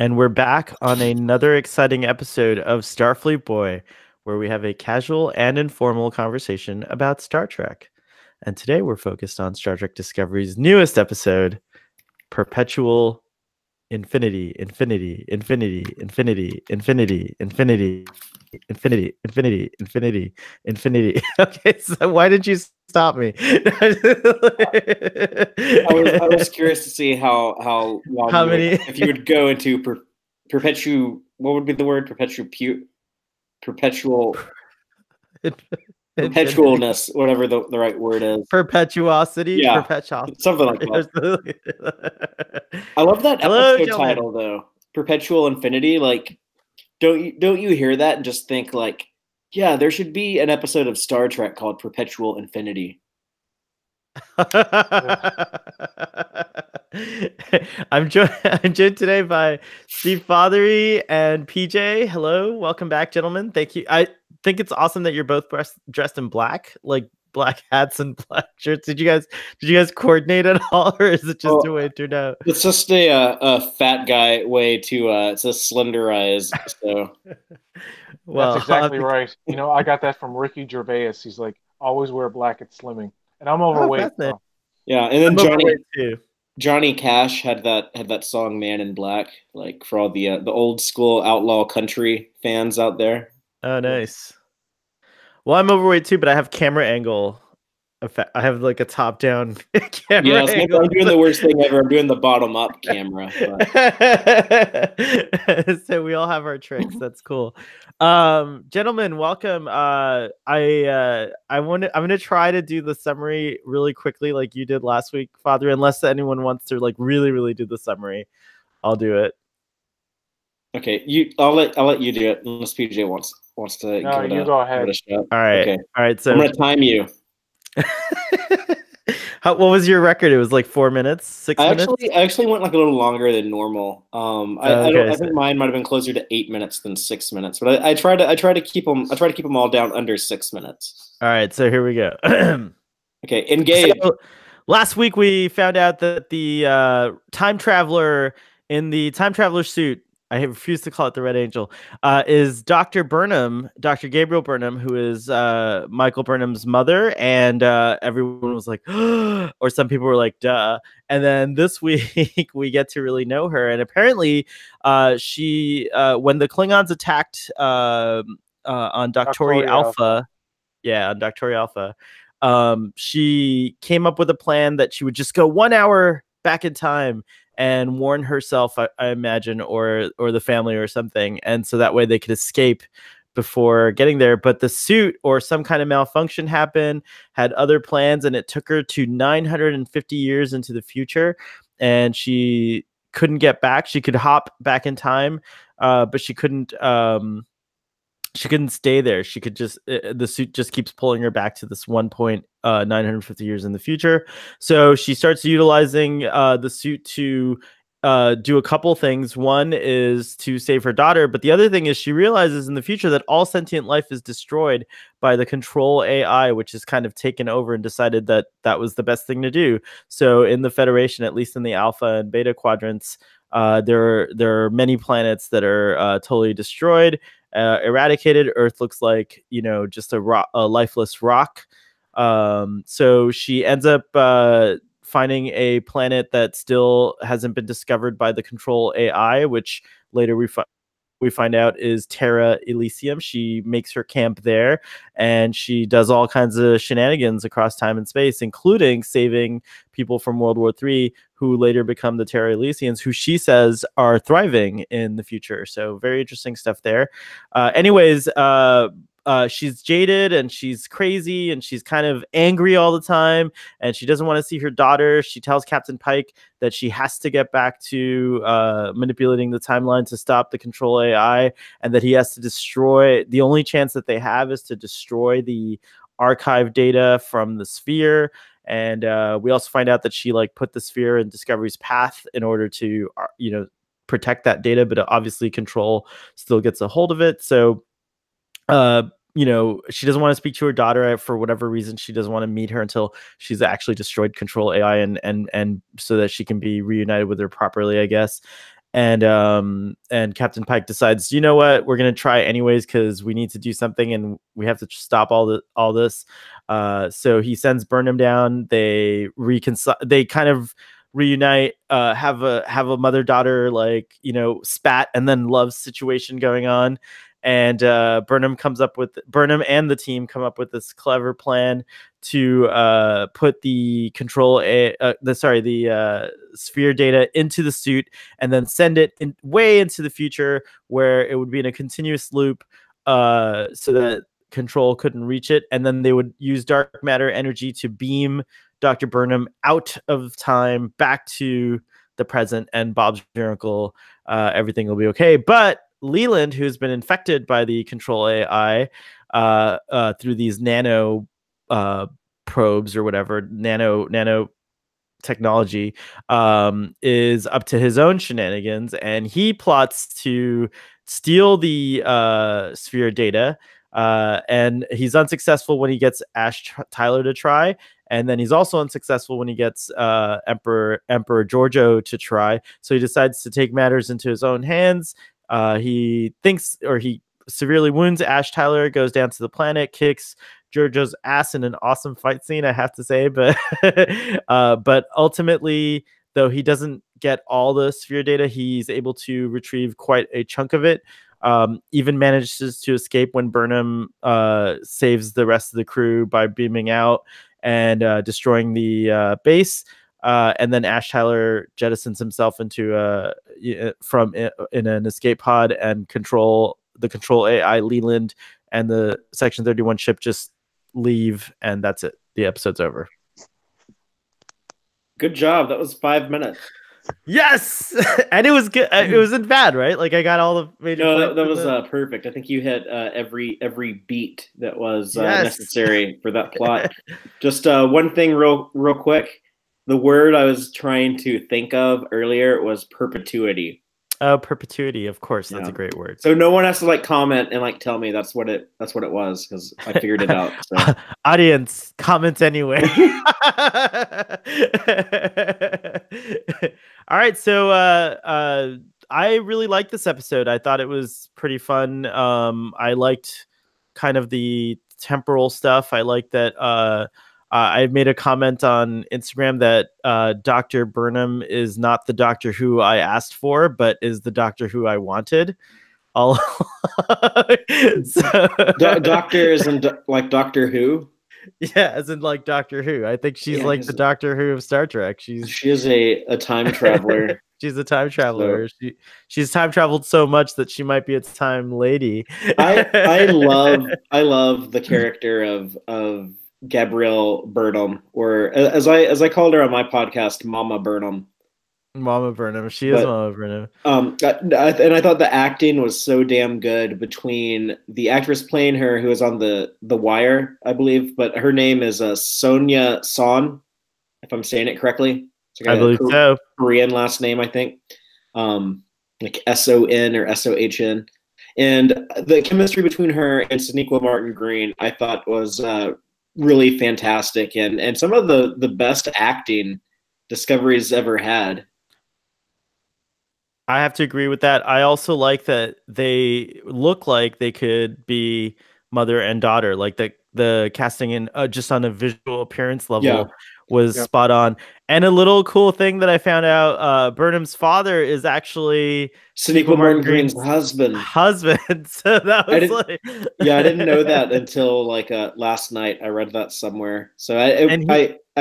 And we're back on another exciting episode of Starfleet Boy, where we have a casual and informal conversation about Star Trek. And today we're focused on Star Trek Discovery's newest episode, Perpetual Infinity, Infinity, Infinity, Infinity, Infinity, Infinity, Infinity, Infinity, Infinity, Infinity. Okay, so why did you stop me? I was curious to see how long How you would, many? if you would go into perpetual. What would be the word? Perpetual Infinity. perpetualness, whatever the right word is. Perpetuosity, Yeah, perpetuosity. something like that. I love that Hello, episode gentlemen. title though. Perpetual Infinity. Like, don't you hear that and just think like, yeah, there should be an episode of Star Trek called Perpetual Infinity. I'm joined today by Steve Fothery and PJ. Hello, welcome back, gentlemen. Thank you. I think it's awesome that you're both dressed in black, like black hats and black shirts. Did you guys coordinate at all, or is it just Oh, the way it turned out? it's just a fat guy way to it's a slenderize. So That's Well, exactly right. You know, I got that from Ricky Gervais. He's like, always wear black at slimming. And I'm oh, overweight, fascinating. so yeah, and then I'm overweight too. Johnny Cash had that song "Man in Black," like for all the old school outlaw country fans out there. Oh, nice. Well, I'm overweight too, but I have camera angle effect. I have like a top-down camera Yes, angle. I'm doing the worst thing ever. I'm doing the bottom up camera. So we all have our tricks. That's cool. Gentlemen, welcome. I'm gonna try to do the summary really quickly, like you did last week, Father. Unless anyone wants to like really do the summary, I'll do it. Okay, I'll let you do it unless PJ wants to no, you go ahead. give it a shot. All right. Okay, All right. I'm So gonna time you. what was your record? It was like 4 minutes, 6 minutes. I actually went like a little longer than normal. Okay. I think mine might have been closer to 8 minutes than 6 minutes, but I try to keep them all down under 6 minutes. All right. So here we go. Okay, engage. So, last week we found out that the time traveler in the time traveler suit, I refuse to call it the Red Angel, is Dr. Burnham, Dr. Gabriel Burnham, who is Michael Burnham's mother, and everyone was like, or some people were like, duh. And then this week we get to really know her, and apparently she, when the Klingons attacked on Doctori Alpha, yeah, on Doctori Alpha, she came up with a plan that she would just go 1 hour back in time and warn herself, I imagine, or the family or something, and so that way they could escape before getting there. But the suit or some kind of malfunction happened, had other plans, and it took her to 950 years into the future, and she couldn't get back. She could hop back in time, but she couldn't. She couldn't stay there. She could just the suit just keeps pulling her back to this 950 years in the future. So she starts utilizing the suit to do a couple things. One is to save her daughter, but the other thing is she realizes in the future that all sentient life is destroyed by the control AI, which is kind of taken over and decided that that was the best thing to do. So in the Federation, at least in the Alpha and Beta quadrants, there are many planets that are totally destroyed, eradicated. Earth looks like, just a lifeless rock. So she ends up finding a planet that still hasn't been discovered by the control AI, which later we find out is Terra Elysium. She makes her camp there, and she does all kinds of shenanigans across time and space, including saving people from World War III, who later become the Terra Elysians, who she says are thriving in the future. So very interesting stuff there. Anyways, she's jaded and she's crazy and she's kind of angry all the time, and she doesn't want to see her daughter. She tells Captain Pike that she has to get back to manipulating the timeline to stop the control AI, and that he has to destroy, the only chance that they have is to destroy the archive data from the sphere. And we also find out that she put the sphere in Discovery's path in order to protect that data, but obviously control still gets a hold of it. So she doesn't want to speak to her daughter for whatever reason. She doesn't want to meet her until she's actually destroyed control AI, and so that she can be reunited with her properly, I guess. and Captain Pike decides, you know what, we're gonna try anyways because we need to do something and we have to stop all this. So he sends Burnham down. They reconcile. They kind of reunite. Have a mother daughter spat and then love situation going on. And Burnham and the team come up with this clever plan to put the sphere data into the suit and then send it way into the future where it would be in a continuous loop, so that Control couldn't reach it, and then they would use dark matter energy to beam Dr. Burnham out of time back to the present, and Bob's miracle, everything will be okay. But Leland, who's been infected by the Control AI through these nano probes or whatever, nano technology, is up to his own shenanigans, and he plots to steal the sphere data, and he's unsuccessful when he gets Tyler to try, and then he's also unsuccessful when he gets Emperor Giorgio to try. So he decides to take matters into his own hands. He severely wounds Tyler, goes down to the planet, kicks Giorgio's ass in an awesome fight scene, I have to say. But but ultimately, though he doesn't get all the sphere data, he's able to retrieve quite a chunk of it. Even manages to escape when Burnham saves the rest of the crew by beaming out and destroying the base. And then Tyler jettisons himself into in an escape pod, and the control AI Leland and the Section 31 ship just leave, and that's it. The episode's over. Good job. That was 5 minutes. Yes, and it was good. It wasn't bad, right? Like I got all the major. No, that was perfect. I think you hit every beat that was necessary for that plot. Just one thing, real quick. The word I was trying to think of earlier was perpetuity. Oh, perpetuity, of course. That's a great word. So no one has to comment and tell me that's what it was, because I figured it out. So. Audience, comment anyway. All right, so I really liked this episode. I thought it was pretty fun. I liked kind of the temporal stuff. I liked that I made a comment on Instagram that Dr. Burnham is not the Doctor Who I asked for, but is the Doctor Who I wanted. Doctor isn't like Doctor Who? Yeah, as in like Doctor Who. I think she's like the Doctor Who of Star Trek. She is a time traveler. She's a time traveler. So. She's time traveled so much that she might be a time lady. I love the character of Gabrielle Burnham, or as I called her on my podcast, Mama Burnham. Mama Burnham. She is Mama Burnham. And I thought the acting was so damn good between the actress playing her, who is on the Wire, I believe, but her name is Sonia Son, if I'm saying it correctly. I believe so. Korean last name, I think. Like SON or SOHN. And the chemistry between her and Sonequa Martin Green, I thought was really fantastic, and some of the best acting Discovery's ever had. I have to agree with that. I also like that they look like they could be mother and daughter. Like the casting in just on a visual appearance level was spot on. And a little cool thing that I found out: Burnham's father is actually Sonequa Martin Green's husband. So that was I didn't know that until last night. I read that somewhere. So I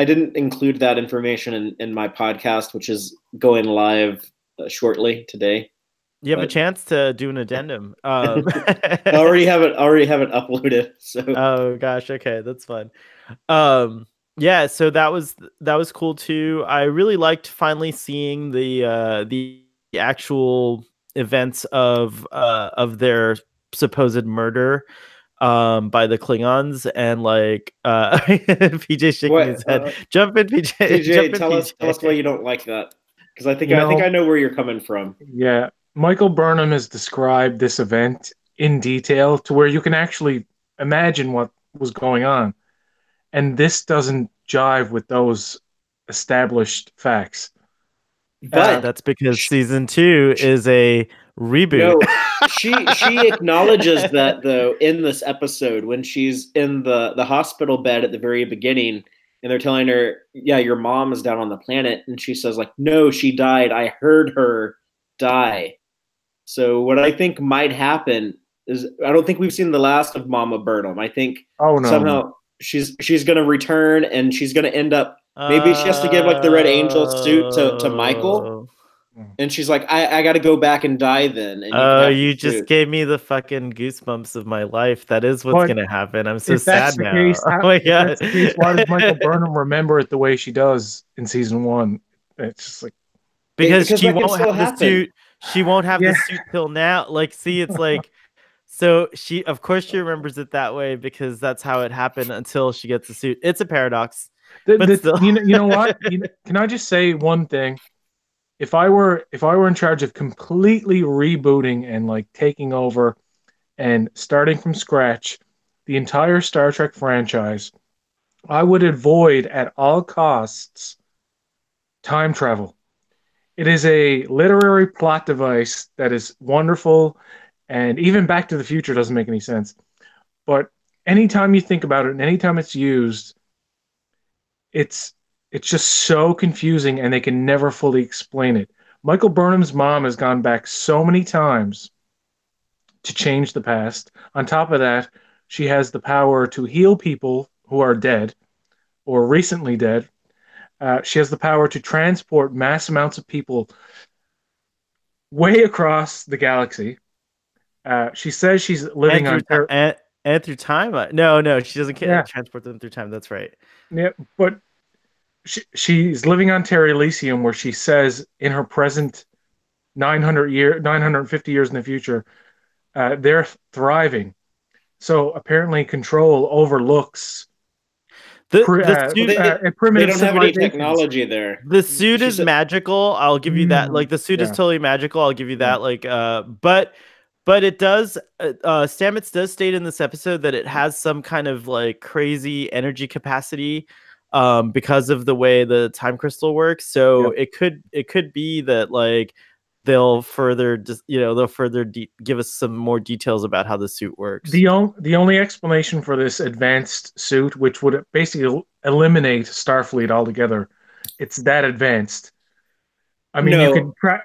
didn't include that information in my podcast, which is going live shortly today. You have a chance to do an addendum. I already have it uploaded. So. Oh gosh, okay, that's fun. Yeah, so that was cool too. I really liked finally seeing the actual events of their supposed murder by the Klingons, and PJ shaking his head. Jump in, PJ. PJ, tell us why you don't like that. Because I think I know where you're coming from. Yeah, Michael Burnham has described this event in detail to where you can actually imagine what was going on, and this doesn't jive with those established facts. But That's because season 2 is a reboot. no, she acknowledges that though in this episode when she's in the hospital bed at the very beginning, and they're telling her, "Yeah, your mom is down on the planet," and she says, "Like, no, she died. I heard her die." So what I think might happen is I don't think we've seen the last of Mama Burnham. I think Oh no, no. somehow she's gonna return and she's gonna end up. Maybe she has to give like the Red Angel suit to Michael, and she's like, I got to go back and die then, and you can Oh, have the you just suit. gave me the fucking goosebumps of my life. That is what's But gonna happen. I'm so if that's sad the now. case, Oh my if god. that's the case, why does Michael Burnham remember it the way she does in season 1? It's just like, Because Because she that can won't still have the happen. suit. She won't have the yeah, suit till now. Like, see, it's like so she of course she remembers it that way because that's how it happened until she gets the suit. It's a paradox. But still. you know what? Can I just say one thing? If I were in charge of completely rebooting and like taking over and starting from scratch the entire Star Trek franchise, I would avoid at all costs time travel. It is a literary plot device that is wonderful, and even Back to the Future doesn't make any sense. But anytime you think about it and anytime it's used, it's it's just so confusing and they can never fully explain it. Michael Burnham's mom has gone back so many times to change the past. On top of that, she has the power to heal people who are dead or recently dead. She has the power to transport mass amounts of people way across the galaxy. She says she's And living through on time, and through time. No, she doesn't yeah, transport them through time. That's right. yeah, but she's living on Terra Elysium, where she says in her present 950 years in the future, they're thriving. So apparently, Control overlooks The Well, suit they primitive don't have any civilizations. technology there. the suit She is said, magical. I'll give you that. Like the suit is Yeah, totally magical. I'll give you yeah. that. Like but it does Stamets does state in this episode that it has some kind of like crazy energy capacity because of the way the time crystal works. So Yeah. it could be that like they'll further just they'll further give us some more details about how the suit works. The only explanation for this advanced suit, which would basically eliminate Starfleet altogether, it's that advanced. I mean, you no, could try,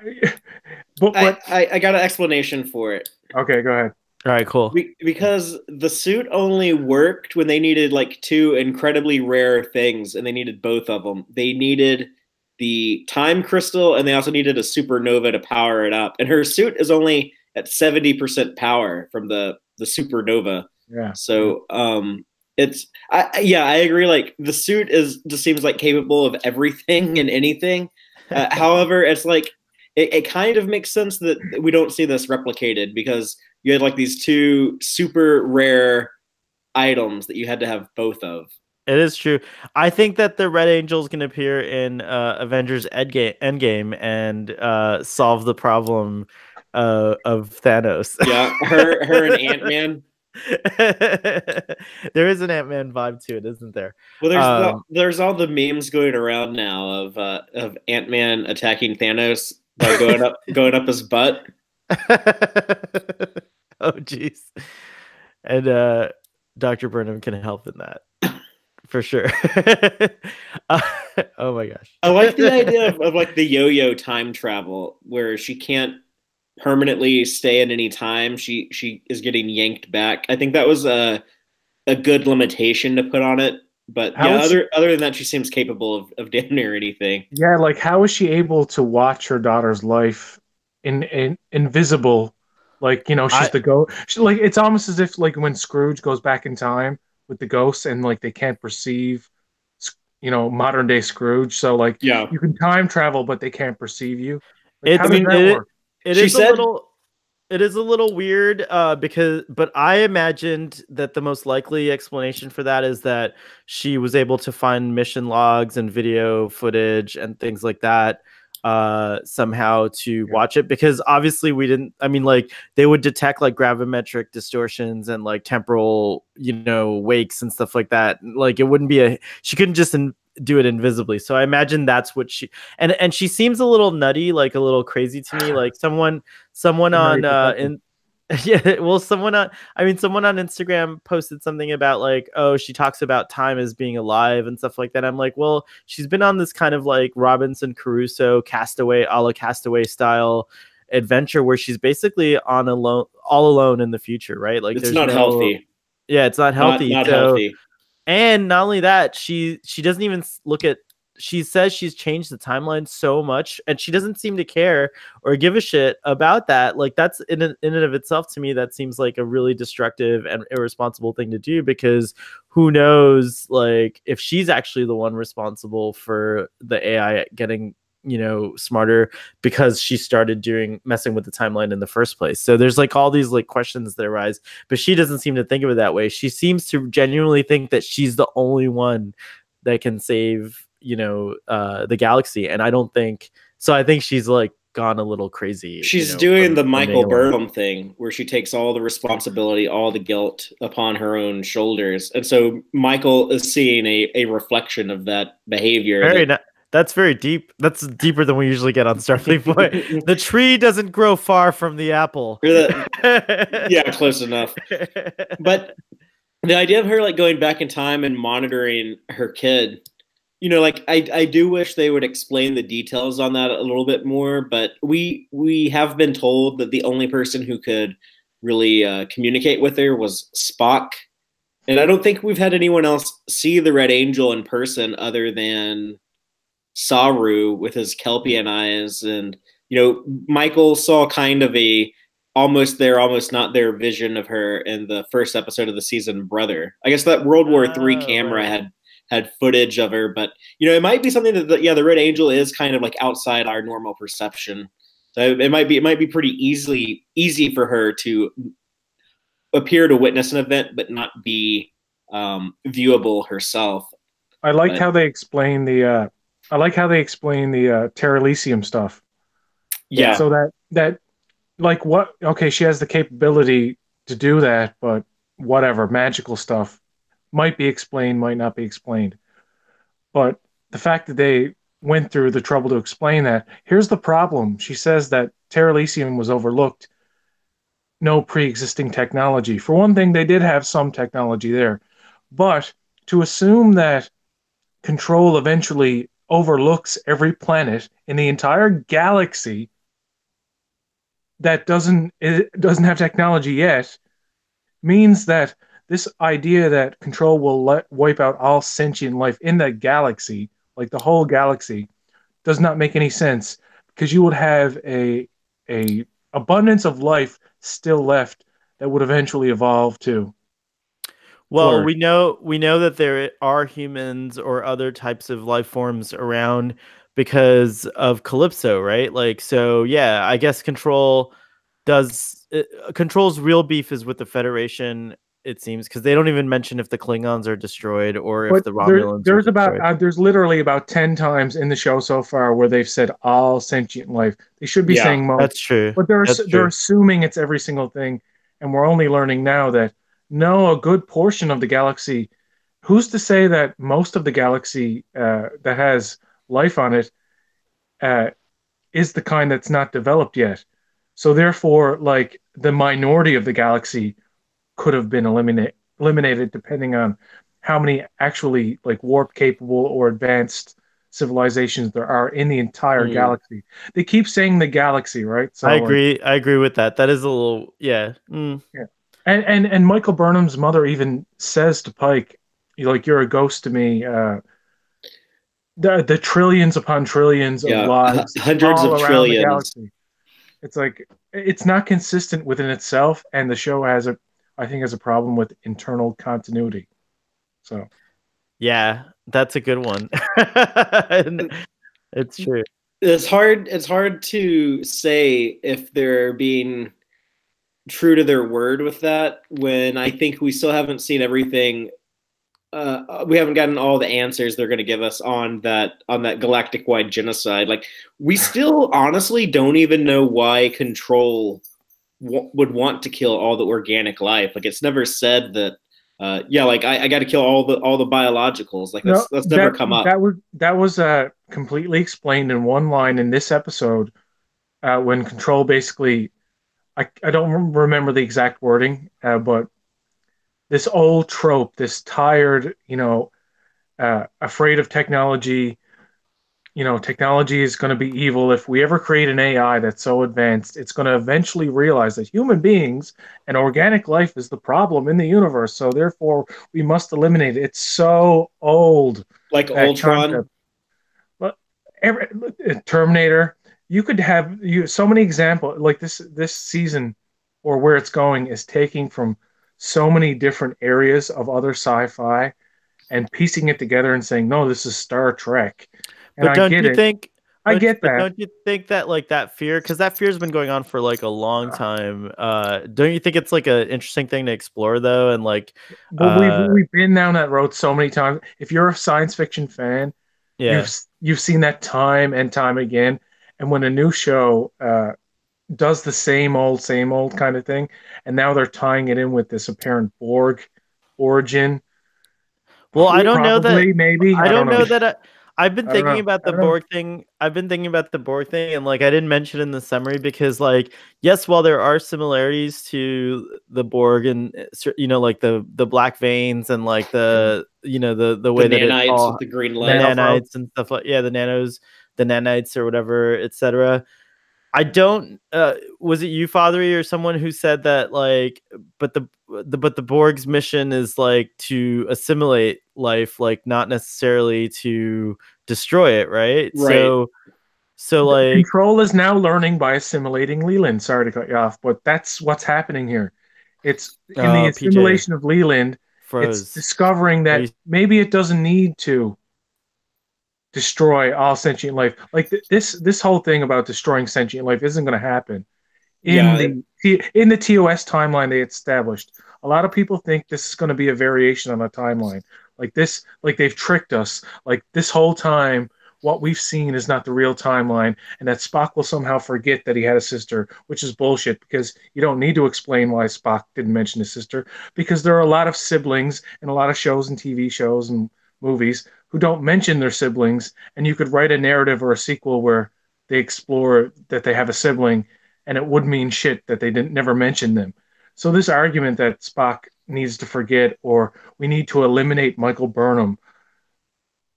but I got an explanation for it. okay, go ahead. All right, cool. Because the suit only worked when they needed like two incredibly rare things, and they needed both of them. They needed the time crystal, and they also needed a supernova to power it up. And her suit is only at 70% power from the supernova. Yeah, So yeah, I agree. Like the suit is just seems like capable of everything and anything. However, it's like it kind of makes sense that we don't see this replicated because you had like these two super rare items that you had to have both of. It is true. I think that the Red Angel is going to appear in Avengers Endgame and solve the problem of Thanos. Yeah, her and Ant-Man. There is an Ant-Man vibe to it, isn't there? Well, there's all the memes going around now of Ant-Man attacking Thanos by going up his butt. Oh, jeez. And Dr. Burnham can help in that for sure. Uh, oh my gosh. I like the idea of like the yo-yo time travel where she can't permanently stay at any time. She is getting yanked back. I think that was a good limitation to put on it. But How yeah, is she, other than that, she seems capable of damn near anything. yeah, like how is she able to watch her daughter's life in invisible? Like, she's I the ghost. Like it's almost as if like when Scrooge goes back in time with the ghosts and like they can't perceive modern day Scrooge. So like Yeah, you can time travel, but they can't perceive you. Like how it's I does mean, that work? it she is a said, little weird because but I imagined that the most likely explanation for that is that she was able to find mission logs and video footage and things like that somehow to Yeah. watch it, because obviously we didn't, I mean, like they would detect like gravimetric distortions and like temporal wakes and stuff like that. Like it wouldn't be she couldn't just do it invisibly. So I imagine that's what and she seems a little nutty, like a little crazy to me, like someone on in yeah, well, someone on Instagram posted something about like, oh, she talks about time as being alive and stuff like that. I'm like, well, she's been on this kind of like Robinson Crusoe Castaway, a la Castaway style adventure where she's basically all alone in the future, right? Like it's not healthy. Yeah, it's not healthy. Not so healthy. and not only that, she doesn't even look at. She says she's changed the timeline so much, and she doesn't seem to care or give a shit about that. Like that's in and of itself, to me, that seems like a really destructive and irresponsible thing to do, because who knows, like if she's actually the one responsible for the AI getting smarter because she started messing with the timeline in the first place. So there's like all these like questions that arise, but she doesn't seem to think of it that way. She seems to genuinely think that she's the only one that can save the galaxy, and I don't think so. I think she's like gone a little crazy. She's doing the Michael Burnham thing where she takes all the responsibility, all the guilt upon her own shoulders, and so Michael is seeing a reflection of that behavior. That's very deep. That's deeper than we usually get on Starfleet. Boy, the tree doesn't grow far from the apple. Yeah, close enough. But the idea of her like going back in time and monitoring her kid, like I do wish they would explain the details on that a little bit more. But we have been told that the only person who could really communicate with her was Spock, and I don't think we've had anyone else see the Red Angel in person other than Saru with his Kelpian eyes. And Michael saw kind of a almost there, almost not there vision of her in the first episode of the season, Brother. I guess that World War III camera had footage of her, but it might be something that the Red Angel is kind of like outside our normal perception. So it might be pretty easy for her to appear to witness an event but not be viewable herself. I like how they explain the Terralisium stuff. Yeah. So that like what? Okay, she has the capability to do that, but whatever, magical stuff might be explained, might not be explained. But the fact that they went through the trouble to explain that, here's the problem. She says that Terralisium was overlooked. No pre-existing technology. For one thing, they did have some technology there. But to assume that Control eventually overlooks every planet in the entire galaxy that doesn't have technology yet means that this idea that Control will wipe out all sentient life in the galaxy, like the whole galaxy, does not make any sense, because you would have a abundance of life still left that would eventually evolve to. Well, we know that there are humans or other types of life forms around because of Calypso, right? Like, so yeah, I guess Control's real beef is with the Federation, it seems, because they don't even mention if the Klingons are destroyed or if the Romulans are destroyed. There's literally about 10 times in the show so far where they've said all sentient life. They should be saying most. That's true. But they're assuming it's every single thing, and we're only learning now that no, a good portion of the galaxy. Who's to say that most of the galaxy that has life on it is the kind that's not developed yet? So therefore, like the minority of the galaxy could have been eliminated depending on how many actually like warp capable or advanced civilizations there are in the entire galaxy. They keep saying the galaxy, right? So I agree. I agree with that. That is a little, yeah. Yeah. And Michael Burnham's mother even says to Pike, "You're a ghost to me." The trillions upon trillions of lives, hundreds all of around trillions. the galaxy. It's like it's not consistent within itself, and the show has a problem with internal continuity. So, yeah, that's a good one. It's true. It's hard to say if they're being true to their word with that, when I think we still haven't seen everything. We haven't gotten all the answers they're going to give us on that galactic-wide genocide. Like, we still honestly don't even know why Control would want to kill all the organic life. Like, it's never said that yeah, like I got to kill all the biologicals. Like No, that's never come up. that was completely explained in one line in this episode when Control basically I don't remember the exact wording, but this old trope, this tired, afraid of technology. Technology is going to be evil. If we ever create an AI that's so advanced, it's going to eventually realize that human beings and organic life is the problem in the universe. So therefore, we must eliminate it. It's so old, Like that Ultron. concept. But Terminator, you could have so many examples like this season, or where it's going is taking from so many different areas of other sci-fi and piecing it together and saying, no, this is Star Trek. And But I don't get you it. think? I get that. Don't you think that like that fear, because that fear has been going on for like a long time. Don't you think it's like an interesting thing to explore though? And like, But uh, we've been down that road so many times. If you're a science fiction fan, yeah. you've seen that time and time again. And when a new show does the same old kind of thing, and now they're tying it in with this apparent Borg origin, Well, I don't know that. probably, maybe, I I don't don't know. know that. I've been I don't thinking know. about I the don't know. Borg thing. I've been thinking about the Borg thing, and like I didn't mention in the summary because, like, yes, while there are similarities to the Borg and like the black veins and like the The way that it nanites with all the green the light. Nanoflow. nanites and stuff like the nanos, the nanites or whatever, etc. I don't. Was it you, Fathery, or someone who said that like, but the Borg's mission is like to assimilate life, like not necessarily to destroy it, right? Right. So like, Control is now learning by assimilating Leland. Sorry to cut you off, but that's what's happening here. It's in the PJ assimilation of Leland, it's froze. discovering Are that you? maybe it doesn't need to destroy all sentient life. Like this whole thing about destroying sentient life isn't going to happen in Yeah. the TOS timeline they established. A lot of people think this is going to be a variation on a timeline like this, like they've tricked us. Like this whole time, what we've seen is not the real timeline, and that Spock will somehow forget that he had a sister, which is bullshit because you don't need to explain why Spock didn't mention his sister because there are a lot of siblings in a lot of shows and TV shows and movies who don't mention their siblings, and you could write a narrative or a sequel where they explore that they have a sibling and it would mean shit that they didn't never mention them. So this argument that Spock needs to forget or we need to eliminate Michael Burnham,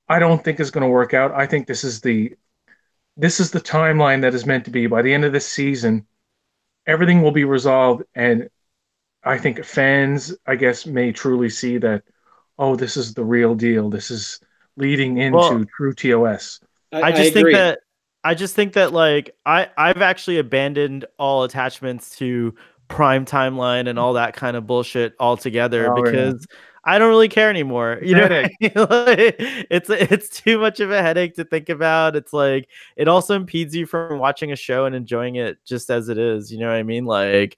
I don't think is going to work out. I think this is the timeline that is meant to be. By the end of this season, everything will be resolved, and I think fans, I guess, may truly see that. Oh, this is the real deal. This is leading Well, into true TOS. I I just think agree. that like I've actually abandoned all attachments to prime timeline and all that kind of bullshit altogether Oh yeah, because I don't really care anymore. it's a headache. Like, it's too much of a headache to think about. It's like it also impedes you from watching a show and enjoying it just as it is. You know what I mean? Like,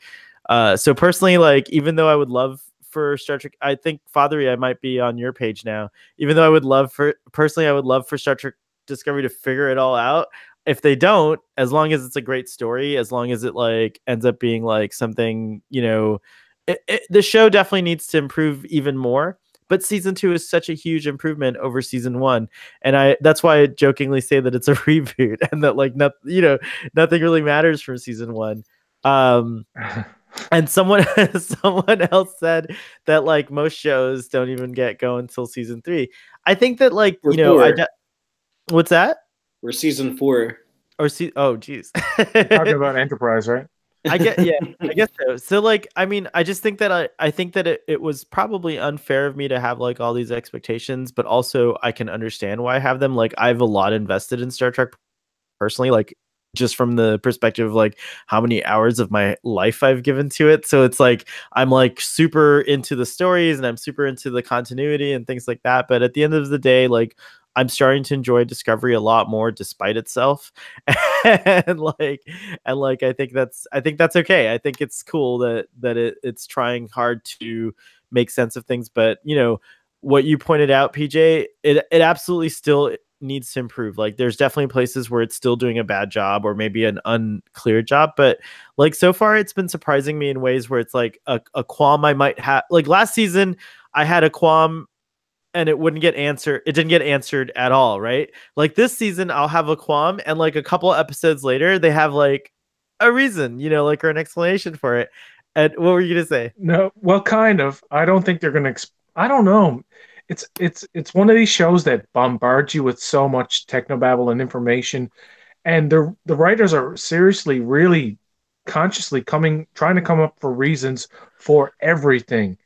so personally, like even though I would love for Star Trek, I think Fathery, I might be on your page now. Even though I would love for personally, I would love for Star Trek Discovery to figure it all out. If they don't, as long as it's a great story, as long as it like ends up being like something, the show definitely needs to improve even more. But season 2 is such a huge improvement over season 1, and that's why I jokingly say that it's a reboot and that like nothing really matters from season 1. And someone else said that like most shows don't even get going until season 3. I think that like We're four. what's that? We're season 4. Or see, oh, geez. You're talking about Enterprise, right? Yeah, I guess so. So, like, I mean, I just think that I think that it was probably unfair of me to have like all these expectations, but also I can understand why I have them. Like, I have a lot invested in Star Trek personally, like just from the perspective of like how many hours of my life I've given to it. So it's like I'm like super into the stories and I'm super into the continuity and things like that. But at the end of the day, like I'm starting to enjoy Discovery a lot more despite itself. and like I think that's okay. I think it's cool that it's trying hard to make sense of things. But what you pointed out, PJ, it absolutely still needs to improve. Like there's definitely places where it's still doing a bad job or maybe an unclear job, but like so far it's been surprising me in ways where it's like a qualm I might have. Like last season I had a qualm and it wouldn't get answered. It didn't get answered at all, right? Like this season I'll have a qualm and like a couple episodes later they have like a reason, you know, like or an explanation for it. And what were you gonna say? No, well, kind of. I don't think they're going to. I don't know. It's one of these shows that bombards you with so much technobabble and information, and the writers are seriously, really, consciously trying to come up for reasons for everything,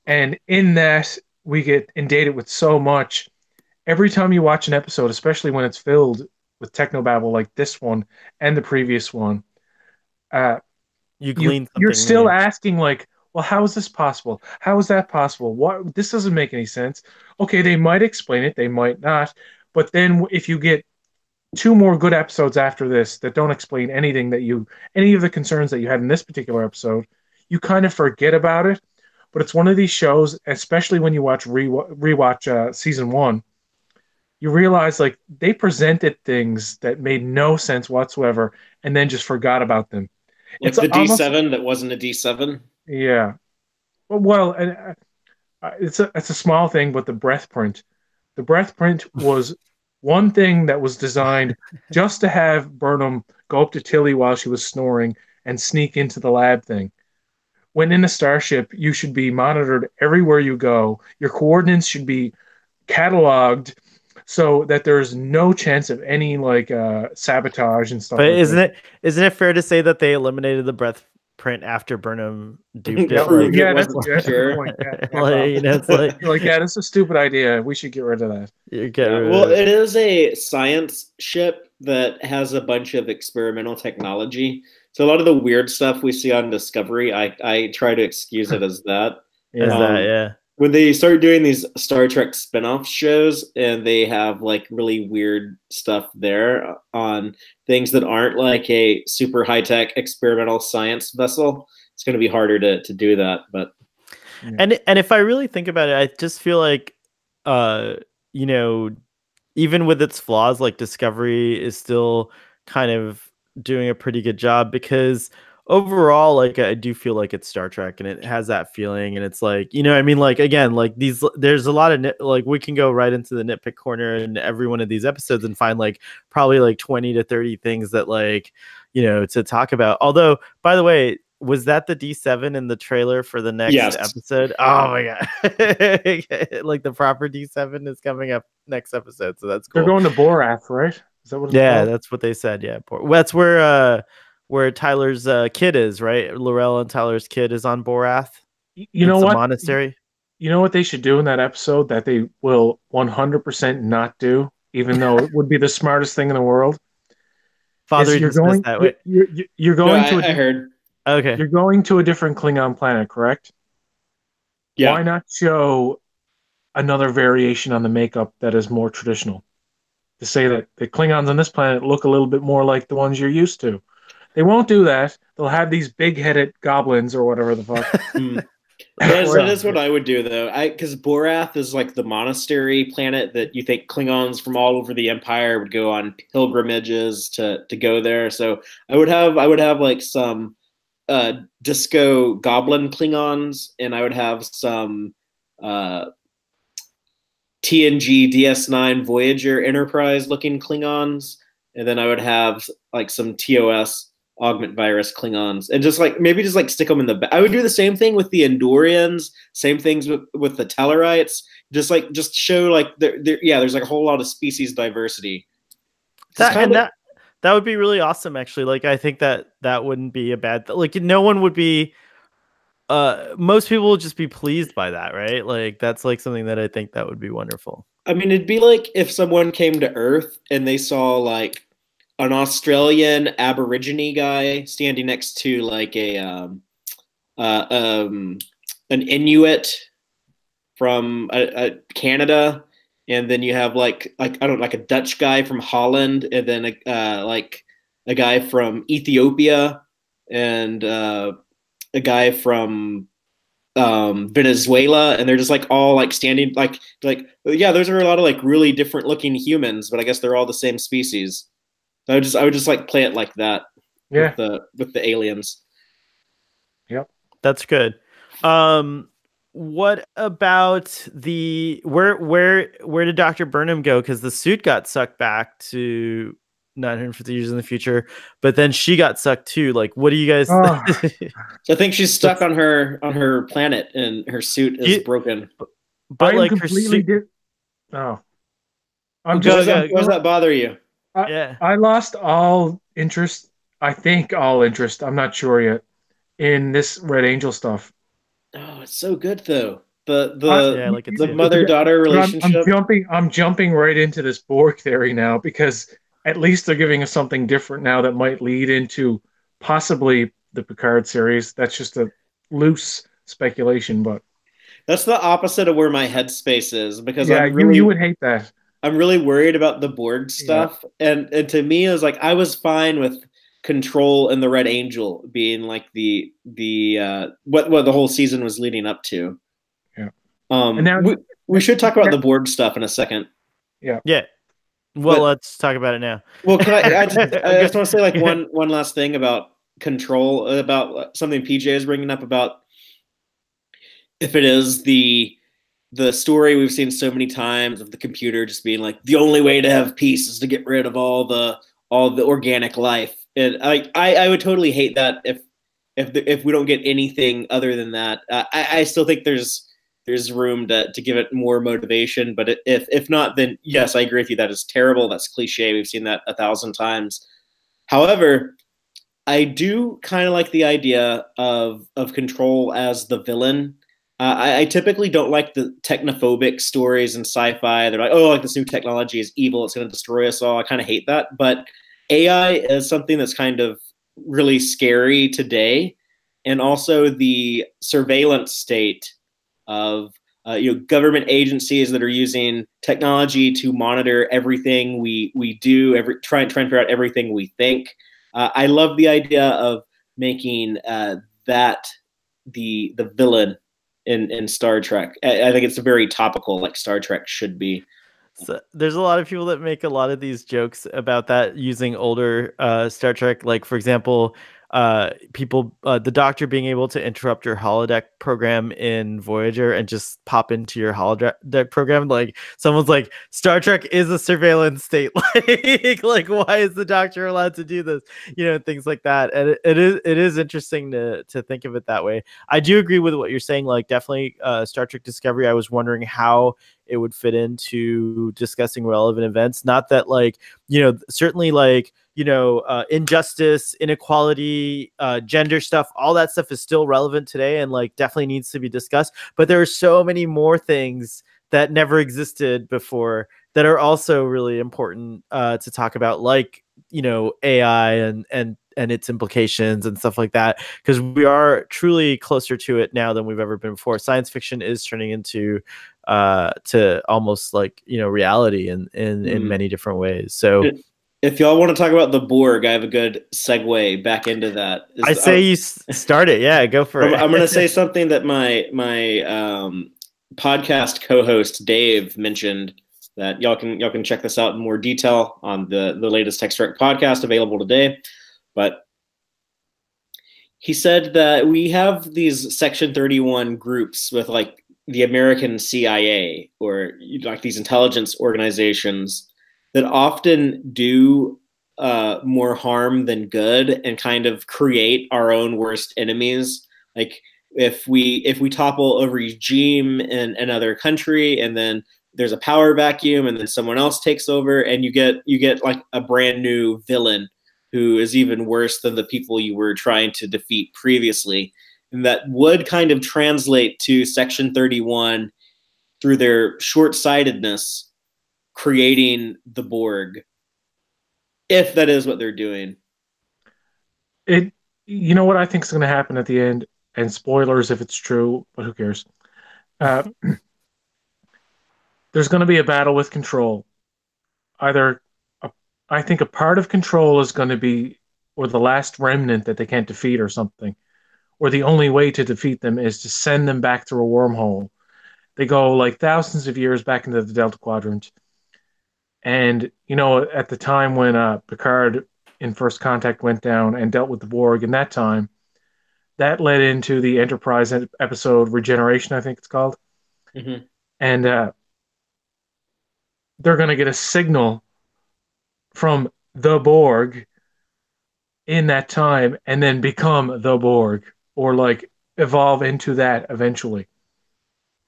and in that we get inundated with so much. Every time you watch an episode, especially when it's filled with technobabble like this one and the previous one, uh, You you glean you're something still new. asking like, well, how is this possible? How is that possible? What, this doesn't make any sense. Okay, they might explain it, they might not, but then if you get two more good episodes after this that don't explain anything that you any of the concerns that you had in this particular episode, you kind of forget about it. But it's one of these shows, especially when you rewatch season one, you realize like they presented things that made no sense whatsoever and then just forgot about them. Like It's the almost, D7 that wasn't a D7. yeah. Well, and it's a small thing, but the breath print was one thing that was designed just to have Burnham go up to Tilly while she was snoring and sneak into the lab thing. When in a starship, you should be monitored everywhere you go. Your coordinates should be cataloged so that there's no chance of any like sabotage and stuff But like this. isn't it fair to say that they eliminated the breath print after Burnham duped Yeah, it? Like, Proved it yeah, wasn't that's a good secure. point. Yeah, like you know, it's like like yeah, that's a stupid idea. We should get rid of that. you get Yeah, rid well, of it. it is a science ship that has a bunch of experimental technology. So a lot of the weird stuff we see on Discovery, I try to excuse it as that. Is Yeah. that Um, yeah? when they started doing these Star Trek spin-off shows and they have like really weird stuff there on things that aren't like a super high-tech experimental science vessel, it's going to be harder to do that. But Yeah. And if I really think about it, I just feel like, uh, you know, even with its flaws, like Discovery is still kind of doing a pretty good job because overall, like I do feel like it's Star Trek and it has that feeling, and it's like, you know, I mean, like again, like these, there's a lot of like we can go right into the nitpick corner in every one of these episodes and find like probably like 20 to 30 things that like, you know, to talk about. Although, by the way, was that the D7 in the trailer for the next yes, episode? Oh my god. Like the proper D7 is coming up next episode, so that's They're cool. going to Borath, right? Is that what it's Yeah, called? that's what they said. Yeah. That's where Tyler's kid is, right? Laurel and Tyler's kid is on Borath. You know It's a what? monastery. You know what they should do in that episode that they will 100% not do, even though it would be the smartest thing in the world, is Father dismissed that way. you're no, going to I heard, Okay. you're going to a different Klingon planet, correct? Why yeah. not show another variation on the makeup that is more traditional? To say that the Klingons on this planet look a little bit more like the ones you're used to. They won't do that. They'll have these big-headed goblins or whatever the fuck. Hmm. That is, Or- that is what I would do though. Because Borath is like the monastery planet that you think Klingons from all over the Empire would go on pilgrimages to go there. So I would have like some disco goblin Klingons, and I would have some uh, TNG DS9 Voyager Enterprise looking Klingons, and then I would have like some TOS augment virus Klingons, and just like maybe just like stick them in the. I would do the same thing with the Endorians, same things with the Tellarites. Just show like yeah, there's like a whole lot of species diversity. It's That kind and of that would be really awesome actually. Like I think that wouldn't be a bad like no one would be most people would just be pleased by that, right? Like that's like something that I think that would be wonderful. I mean, it'd be like if someone came to Earth and they saw like an Australian Aborigine guy standing next to like uh, um, an Inuit from Canada, and then you have like I don't know, like a Dutch guy from Holland, and then like a guy from Ethiopia, and a guy from Venezuela, and they're just like all like standing like yeah, those are a lot of like really different looking humans, but I guess they're all the same species. So I would just like play it like that Yeah. with the aliens. Yep. That's good. What about where did Dr. Burnham go? Because the suit got sucked back to 950 years in the future, but then she got sucked too. Like, what do you guys? Oh, So I think she's stuck on her planet, and her suit is You- broken. but I'm like her completely suit. did. Oh, Oh, I'm go, just. go, Why does that bother you? yeah. I lost all interest. I think all interest. I'm not sure yet in this Red Angel stuff. Oh, it's so good though. I, Yeah, I like it The too. mother daughter but I'm relationship. jumping. I'm jumping right into this Borg theory now because at least they're giving us something different now that might lead into possibly the Picard series. That's just a loose speculation, but That's the opposite of where my headspace is because yeah, you would hate that. I'm really worried about the Borg Yeah, stuff. And to me, it was like I was fine with Control and the Red Angel being like the what the whole season was leading up to. yeah. And now, We should talk about yeah, the Borg stuff in a second. yeah. Yeah. Well, But let's talk about it now. well, can I Go- just want to say like go ahead. one last thing about Control, about something PJ is bringing up about if it is the story we've seen so many times of the computer just being like the only way to have peace is to get rid of all the organic life. And I would totally hate that if we don't get anything other than that. I still think there's room to give it more motivation, but if not, then yes, I agree with you. That is terrible. That's cliche. We've seen that 1,000 times. However, I do kind of like the idea of Control as the villain. I typically don't like the technophobic stories in sci-fi. They're like, oh, like this new technology is evil; it's going to destroy us all. I kind of hate that. But AI is something that's kind of really scary today, and also the surveillance state of government agencies that are using technology to monitor everything we do, try and figure out everything we think. I love the idea of making that the villain in Star Trek. I think it's very topical, like Star Trek should be. So there's a lot of people that make a lot of these jokes about that using older Star Trek. Like, for example, the Doctor being able to interrupt your holodeck program in Voyager and just pop into your holodeck program. Like, someone's like, Star Trek is a surveillance state. like why is the Doctor allowed to do this? Things like that. And it is interesting to think of it that way. I do agree with what you're saying. Like, definitely, Star Trek Discovery. I was wondering how it would fit into discussing relevant events. Not that certainly injustice, inequality, gender stuff, all that stuff is still relevant today and like definitely needs to be discussed. But there are so many more things that never existed before that are also really important to talk about, like AI and its implications and stuff like that, because we are truly closer to it now than we've ever been before. Science fiction is turning into to almost like reality in many different ways. So if y'all want to talk about the Borg, I have a good segue back into that. I say you start it. Yeah, go for it. I'm going to say something that my podcast co-host Dave mentioned, that y'all can check this out in more detail on the latest Tech Strike podcast available today. But he said that we have these Section 31 groups with like the American CIA or like these intelligence organizations that often do more harm than good and kind of create our own worst enemies. Like if we topple a regime in another country and then there's a power vacuum and then someone else takes over and you get like a brand new villain who is even worse than the people you were trying to defeat previously. And that would kind of translate to Section 31 through their short-sightedness, creating the Borg, if that is what they're doing. You know what I think is going to happen at the end, and spoilers if it's true, but who cares? There's going to be a battle with Control. I think a part of Control is going to be, or the last remnant that they can't defeat or something, or the only way to defeat them is to send them back through a wormhole. They go like thousands of years back into the Delta Quadrant. And, at the time when Picard in First Contact went down and dealt with the Borg in that time, that led into the Enterprise episode Regeneration, I think it's called. Mm-hmm. And they're going to get a signal from the Borg in that time and then become the Borg or like evolve into that eventually.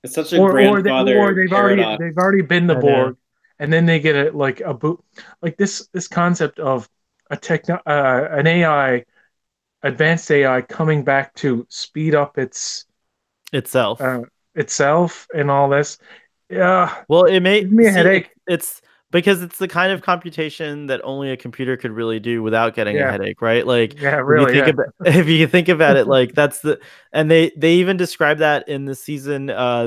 It's such a Or grandfather they've paradox. already been the I know. Borg, and then they get a boot, like this concept of an AI, advanced AI coming back to speed up Itself. itself and all this. Yeah, Well, it may gives me a headache. it's because it's the kind of computation that only a computer could really do without getting a Yeah, headache, right? Like yeah, if you really, think yeah. about if you think about it, like that's and they even describe that in the season. Dr.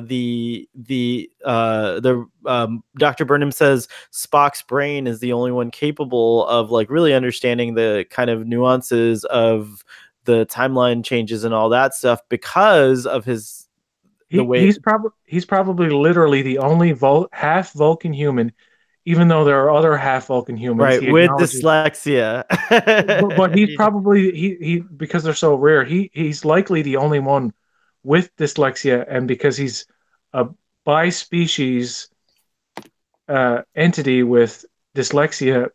Burnham says Spock's brain is the only one capable of like really understanding the kind of nuances of the timeline changes and all that stuff because of the way. He's probably literally the only half Vulcan human, even though there are other half Vulcan humans. Right, He with acknowledges, dyslexia. but he's probably he because they're so rare. He's likely the only one with dyslexia, and because he's a bi-species entity with dyslexia,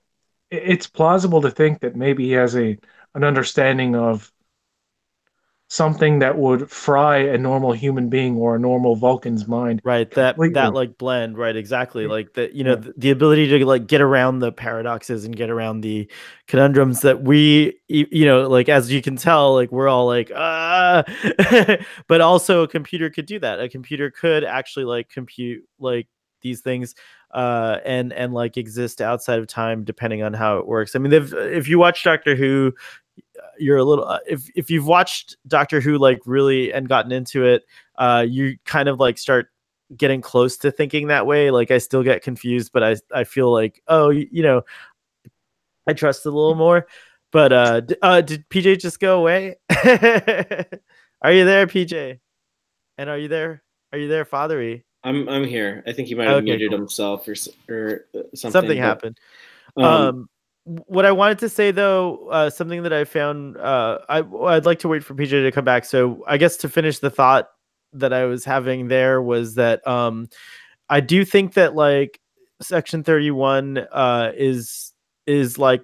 it's plausible to think that maybe he has an understanding of something that would fry a normal human being or a normal Vulcan's mind Right, that completely. like blend, right, exactly. Like that, Yeah. the ability to like get around the paradoxes and get around the conundrums that we like as you can tell, like we're all like but also a computer could do that. A computer could actually like compute like these things and like exist outside of time depending on how it works. I mean, if you watch Doctor Who, you're a little if you've watched Doctor Who like really and gotten into it, you kind of like start getting close to thinking that way. Like I still get confused, but I feel like, oh, I trust it a little more. But did PJ just go away? Are you there, PJ? And are you there? Are you there, Fathery? I'm here. I think he might have Okay, muted cool. himself or Something something. But happened. um, What I wanted to say though, something that I found, I'd like to wait for PJ to come back. So I guess to finish the thought that I was having there was that I do think that like Section 31 is like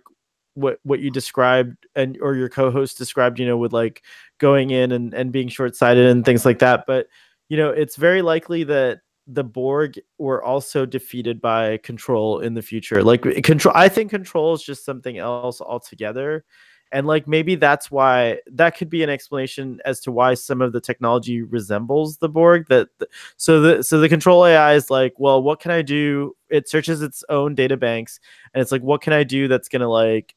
what you described and or your co-host described, with like going in and being short-sighted and things like that. But it's very likely that the Borg were also defeated by Control in the future. Like Control, I think Control is just something else altogether. And like maybe that's why that could be an explanation as to why some of the technology resembles the Borg. So the Control AI is like, well, what can I do? It searches its own data banks, and it's like, what can I do that's gonna like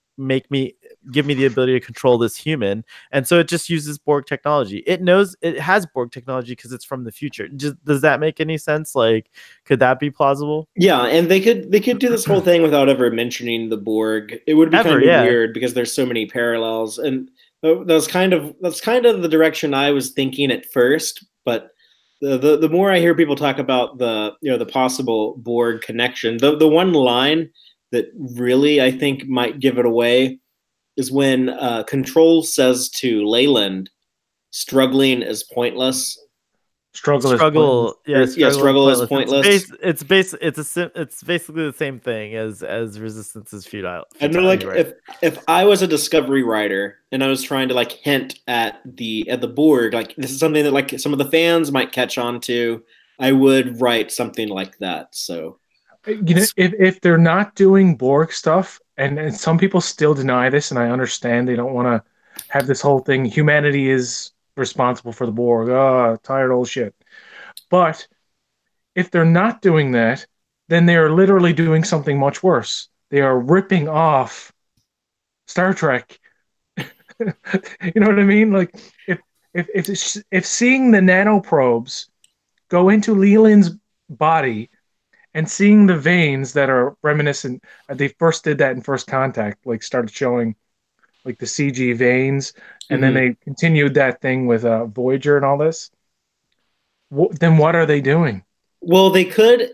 give me the ability to control this human? And so it just uses Borg technology. It knows it has Borg technology because it's from the future. Does that make any sense? Like, could that be plausible? yeah, and they could do this whole thing without ever mentioning the Borg. It would be kind of Yeah. weird because there's so many parallels, and that's kind of the direction I was thinking at first. But the more I hear people talk about the possible Borg connection, the one line that really I think might give it away is when Control says to Leyland, "Struggling is pointless." Struggle is pointless. Struggle is pointless. It's basically the same thing as resistance is futile. I know, like right? if I was a Discovery writer and I was trying to like hint at the Borg, like this is something that like some of the fans might catch on to, I would write something like that. So, if they're not doing Borg stuff, and some people still deny this, and I understand they don't want to have this whole thing. Humanity is responsible for the Borg. Oh, tired old shit. But if they're not doing that, then they are literally doing something much worse. They are ripping off Star Trek. You know what I mean? Like if seeing the nanoprobes go into Leland's body and seeing the veins that are reminiscent, they first did that in First Contact, like started showing like the CG veins, and then Mhm. they continued that thing with Voyager and all this. Then what are they doing? Well, they could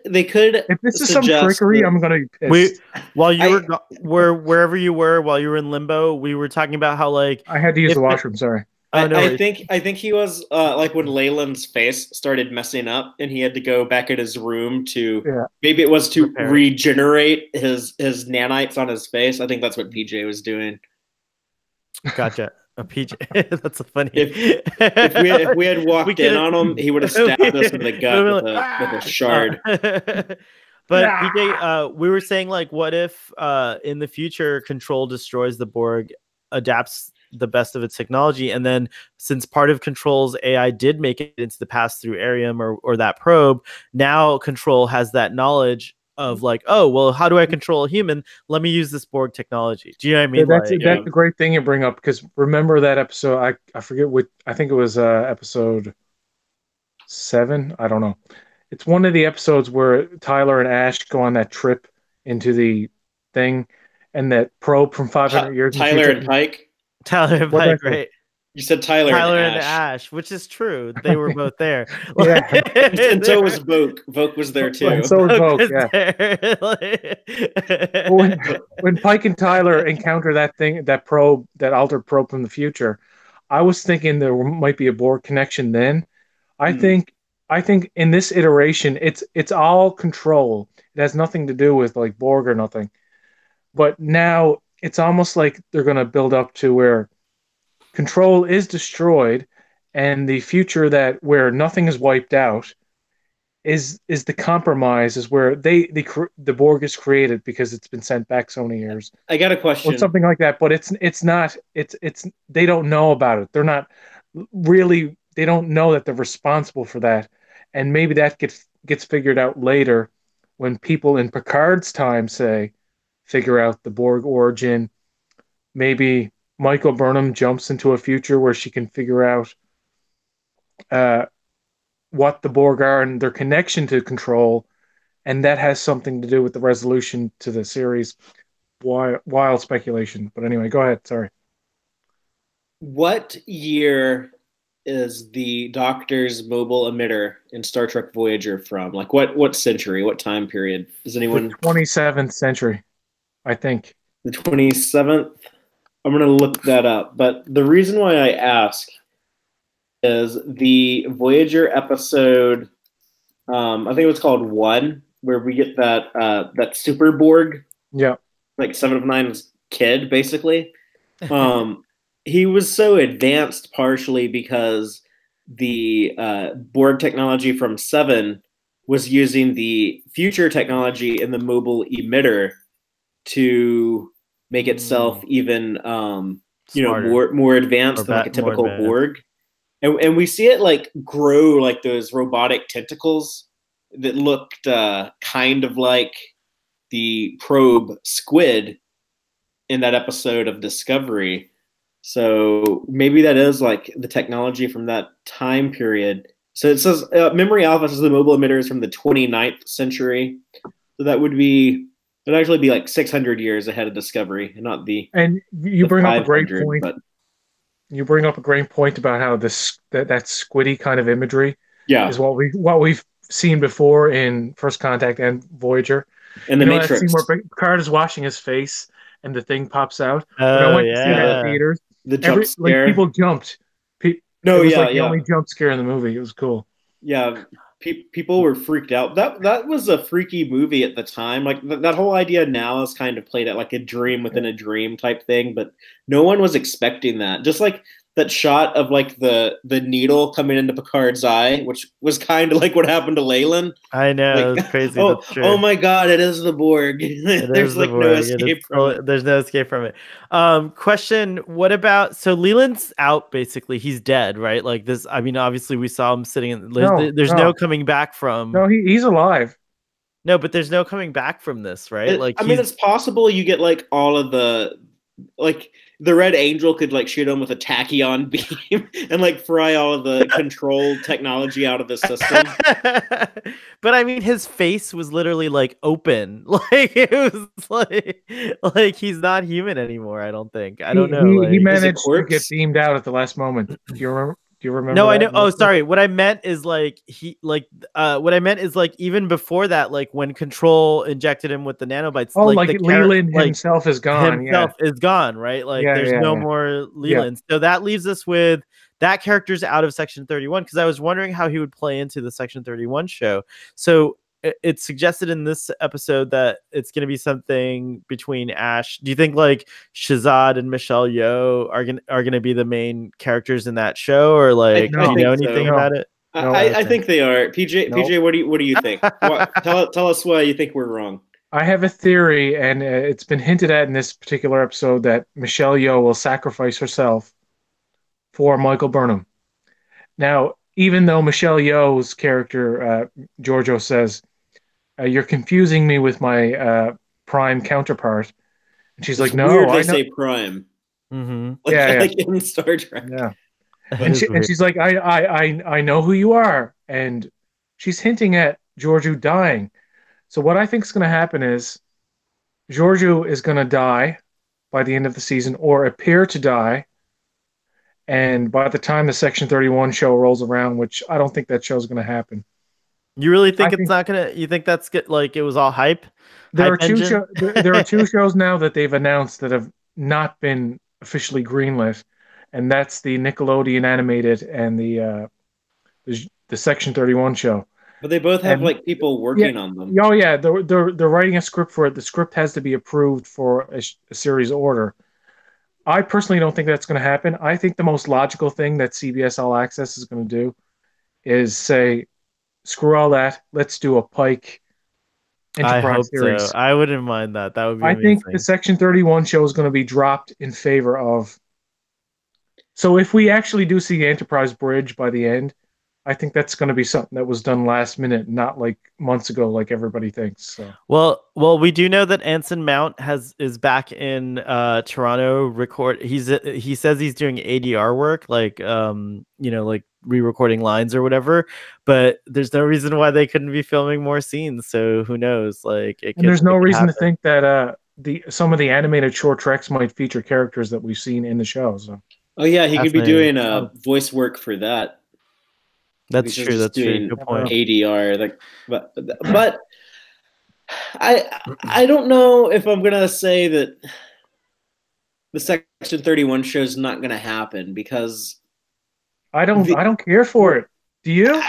If this is some suggest trickery, that I'm gonna be We pissed. while you were I go- wherever you were while you were in limbo, we were talking about how like I had to use if the the washroom. Sorry. oh no worries. I think he was like when Leyland's face started messing up and he had to go back in his room to Yeah. maybe it was to Repair it. regenerate his nanites on his face. I think that's what PJ was doing. Gotcha. A PJ. That's a funny. If if we had We walked in could on him, he would have stabbed us in the gut with a shard. But PJ, we were saying like, what if in the future Control destroys the Borg, adapts the best of its technology, and then since part of Control's AI did make it into the pass through Arium or that probe, now Control has that knowledge of like, oh well, how do I control a human? Let me use this Borg technology. Do you know what I mean? That's Like, Yeah. that's a great thing you bring up because remember that episode? I forget what I think it was episode 7. I don't know. It's one of the episodes where Tyler and Ash go on that trip into the thing, and that probe from 500 years in the Tyler future. and Pike. Tyler and What did I Pike, say? right? You said Tyler Tyler and and Ash. Ash, which is true. They were both there. Yeah, And They so were was Voke. Voke was there and too. so is both Vogue. was Yeah, there. but when But when Pike and Tyler encounter that thing, that probe, that altered probe from the future, I was thinking there might be a Borg connection. Then I mm, think I think in this iteration, it's all Control. It has nothing to do with like Borg or nothing. But now it's almost like they're going to build up to where Control is destroyed, and the future that where nothing is wiped out is the compromise is where the Borg is created because it's been sent back so many years I got a or question. something like that. But it's not it's they don't know about it. They're not really they don't know that they're responsible for that, and maybe that gets figured out later when people in Picard's time say figure out the Borg origin. Maybe Michael Burnham jumps into a future where she can figure out uh, what the Borg are and their connection to Control, and that has something to do with the resolution to the series. Wild speculation, but anyway, go ahead. Sorry. What year is the Doctor's mobile emitter in Star Trek Voyager from? Like what century? What time period? Does The anyone 27th century, I think. the 27th? I'm gonna look that up. But the reason why I ask is the Voyager episode. I think it was called One, where we get that Super Borg, Yeah. like Seven of Nine's kid, basically. Um, he was so advanced partially because the Borg technology from Seven was using the future technology in the mobile emitter to make itself even Smarter more advanced than like a more typical advanced. Borg. And we see it like grow like those robotic tentacles that looked kind of like the probe squid in that episode of Discovery. So maybe that is like the technology from that time period. So it says Memory Alpha says the mobile emitter is from the 29th century. So it'd actually be like 600 years ahead of Discovery, and not And you the bring up a great 500. point. But You bring up a great point about how that squiddy kind of imagery yeah, is what we've seen before in First Contact and Voyager. and the You know that scene where Matrix. Picard is washing his face and the thing pops out. When I Oh went to see Yeah, that in yeah. theaters, the jump scare. people jumped. It No, was yeah, like the yeah. only jump scare in the movie. It was cool. Yeah, people were freaked out. That was a freaky movie at the time. Like that whole idea now is kind of played at like a dream within a dream type thing, but no one was expecting that. Just like that shot of like the needle coming into Picard's eye, which was kind of like what happened to Leyland. I know, Like, it's crazy. oh, That's oh true. my God, it is the Borg. It is There's the like no Borg. It is escape from it. there's no escape from it. Question, what about so Leland's out basically. He's dead, right? Like this, I mean, obviously we saw him sitting in No, there's no no, coming back from no. He's alive. no, but there's no coming back from this, right? Like I mean, he's it's possible you get like all of like the Red Angel could like shoot him with a tachyon beam and like fry all of the control technology out of the system. But I mean, his face was literally like open, like it was like he's not human anymore. I don't think. I don't know. He Like, He's a managed to get corpse. beamed out at the last moment. Do you remember? Do you remember no, I that know. in the Oh, episode? sorry. What I meant is like what I meant is like even before that, like when Control injected him with the nanobites, Oh, like like the character, Leland like himself is gone. Yeah, himself is gone, right? Like yeah, there's yeah, no yeah, more yeah. Leland. So that leaves us with that character's out of Section 31 because I was wondering how he would play into the Section 31 show. So it's suggested in this episode that it's going to be something between Ash. Do you think like Shazad and Michelle Yeoh are gonna be the main characters in that show, or like I do you No, know think anything so. no, about it? no, I Okay. think they are. PJ, no. what do you think? What tell us why you think we're wrong. I have a theory, and it's been hinted at in this particular episode that Michelle Yeoh will sacrifice herself for Michael Burnham. Now, even though Michelle Yeoh's character, Giorgio says, "You're confusing me with my prime counterpart," and she's It's like, weird "No, they I know." say Prime Mm-hmm. like Yeah, yeah, like in Star Trek. yeah. That And is weird. she's like, I know who you are, and she's hinting at Giorgio dying. So what I think is going to happen is Giorgio is going to die by the end of the season, or appear to die. And by the time the Section 31 show rolls around, which I don't think that show is going to happen, You really I think it's think not gonna? You think that's good? Like it was all hype, there hype are engine? there are two shows now that they've announced that have not been officially greenlit, and that's the Nickelodeon animated and the Section 31 show. But they both have And like people yeah, working on them. oh yeah, they're writing a script for it. The script has to be approved for a series order. I personally don't think that's going to happen. I think the most logical thing that CBS All Access is going to do is say, screw all that. Let's do a Pike I Enterprise hope so. series. I wouldn't mind that. That would be I think the amazing. Section 31 show is going to be dropped in favor of. So if we actually do see the Enterprise bridge by the end, I think that's going to be something that was done last minute, not like months ago, like everybody thinks. So Well, we do know that Anson Mount is back in Toronto. He says he's doing ADR work, like like re-recording lines or whatever. But there's no reason why they couldn't be filming more scenes. So who knows? Like and there's no it could reason to happen. think that the some of the animated short treks might feature characters that we've seen in the show. So Oh yeah, he could be Fascinating. doing voice work for that. That's He's true. just That's true. doing Good never point. know. ADR. Like, but I don't know if I'm gonna say that the Section 31 show is not gonna happen because I the, don't care for it. Do you?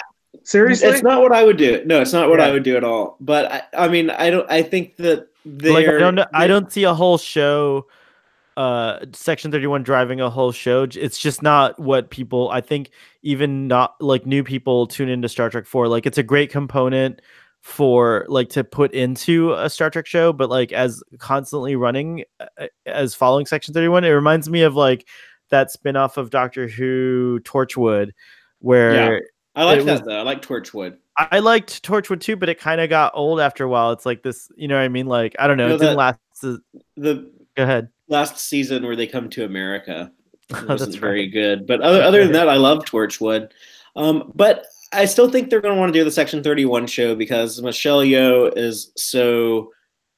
Seriously? it's not what I would do. No, it's not what I Yeah. would do at all. But I mean, I don't. I think that Like I don't know. I they don't see a whole show Section 31 driving a whole show. It's just not what people, I think, even not like new people tune into Star Trek for. Like it's a great component for like to put into a Star Trek show, but like as constantly running as following Section 31, it reminds me of like that spin-off of Doctor Who Torchwood yeah. where I it like was that though. I like Torchwood. I liked Torchwood too, but it kind of got old after a while. It's like this, you know what I mean? Like I don't know, You know it didn't that last. the Go ahead. last season where they come to America. It wasn't That's very right. good. But That's other than right. that, I love Torchwood. But I still think they're going to want to do the Section 31 show because Michelle Yeoh is so